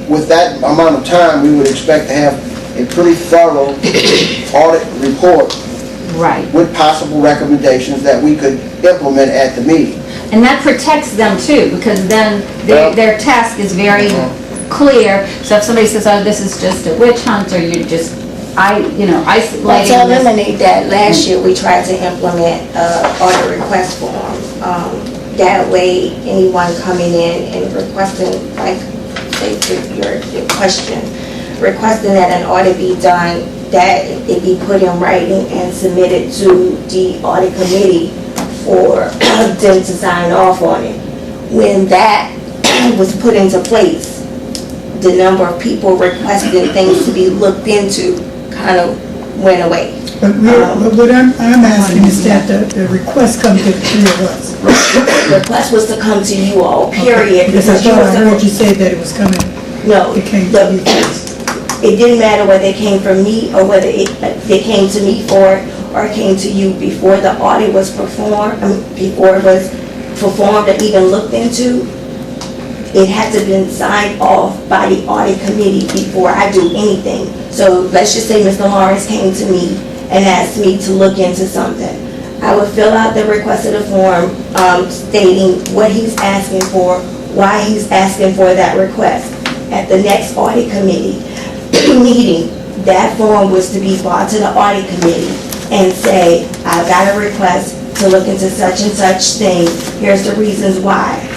with that amount of time, we would expect to have a pretty thorough audit report Right. with possible recommendations that we could implement at the meeting. And that protects them too, because then their task is very clear. So if somebody says, oh, this is just a witch hunt, or you're just, But isolating to this. eliminate that, last year we tried to implement audit request form. That way, anyone coming in and requesting, like, say, your question, requesting that an audit be done, that it be put in writing and submitted to the audit committee for them to sign off on it. When that was put into place, the number of people requesting things to be looked into kind of went away. but what I'm asking is that the request comes to the three of us. The request was to come to you all, period. Because I you thought was I the- heard you say that it was coming, No, it came to you first. it didn't matter whether it came from me or whether they came to me for it or it came to you before the audit was performed, before it was performed or even looked into. It had to been signed off by the audit committee before I do anything. So let's just say Mr. Lawrence came to me and asked me to look into something. I would fill out the request of the form stating what he's asking for, why he's asking for that request. At the next audit committee meeting, that form was to be brought to the audit committee and say, I've got a request to look into such and such thing. Here's the reasons why.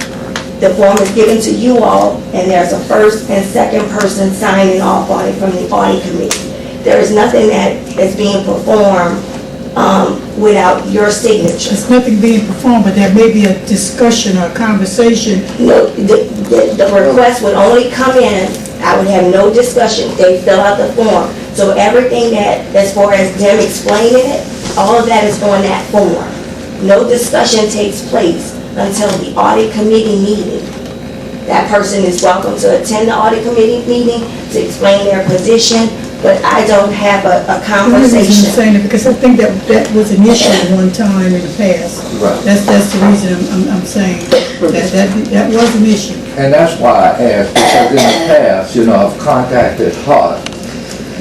The form is given to you all, and there's a first and second person signing off on it from the audit committee. There is nothing that is being performed without your signature. There's nothing being performed, but there may be a discussion or a conversation. No, the request would only come in, I would have no discussion, they fill out the form. So everything that, as far as them explaining it, all of that is on that form. No discussion takes place until the audit committee meeting. That person is welcome to attend the audit committee meeting to explain their position, but I don't have a The only reason I'm conversation. saying it, because I think that was an issue one time in the past. Right. That's the reason I'm saying, that was an issue. And that's why I asked, because in the past, you know, I've contacted HUD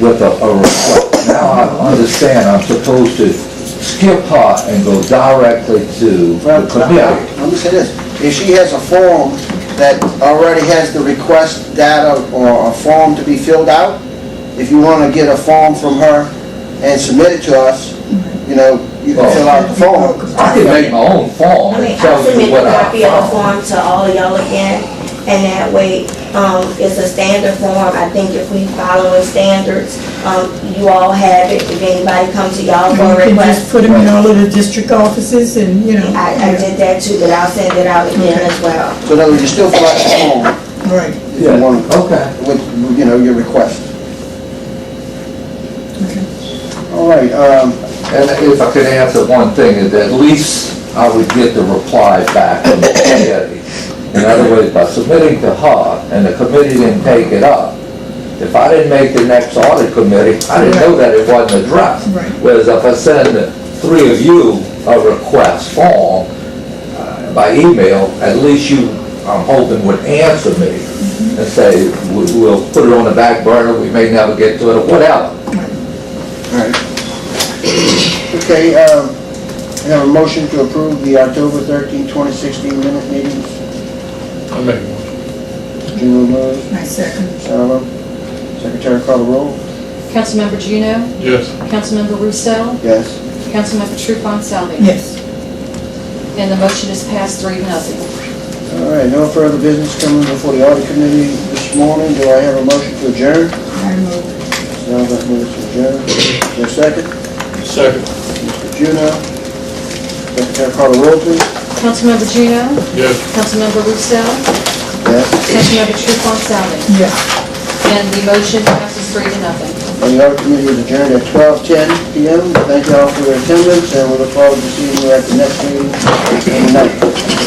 with a request. Now I understand I'm supposed to skip HUD and go directly to the committee. Let me say this, if she has a form that already has the request data or a form to be filled out, if you want to get a form from her and submit it to us, you know, you can fill out the form. I can make my own form I mean, and I'll tell you submit what a I copy of the found. form to all of y'all again, and that way, it's a standard form. I think if we follow the standards, you all have it. If anybody comes to y'all for a You can request, just put them in all of the district offices and, you know. I did that too, but I'll send it out again as well. So in other words, you still fill out the form Right, if you want, Okay. with, you know, your request. okay. All right, And if I could answer one thing, is at least I would get the reply back from the committee. In other words, by submitting to HUD and the committee didn't take it up, if I didn't make the next audit committee, I didn't know that it wasn't addressed. Right. Whereas if I send the three of you a request form by email, at least you, I'm hoping, would answer me and say, we'll put it on the back burner, we may never get to it, or whatever. all right. Okay, I have a motion to approve the October 13, 2016 minute meetings. I make a motion. Juno moves, I second. Salvo. Secretary call the roll. Councilmember Juno? Yes. Councilmember Rousseau? Yes. Councilmember Trufant Salvi? Yes. And the motion is passed 3-0. All right, no further business coming before the audit committee this morning. Do I have a motion to adjourn? I move. Salvo moves to adjourn. Is there a second? Second. Mr. Juno. Secretary call the roll, please. Councilmember Juno? Yes. Councilmember Rousseau? Yes. Councilmember Trufant Salvi? Yes. And the motion passes 3-0. And the audit committee is adjourned at 12:10 p.m. Thank you all for your attendance, and we look forward to seeing you at the next meeting. Good night.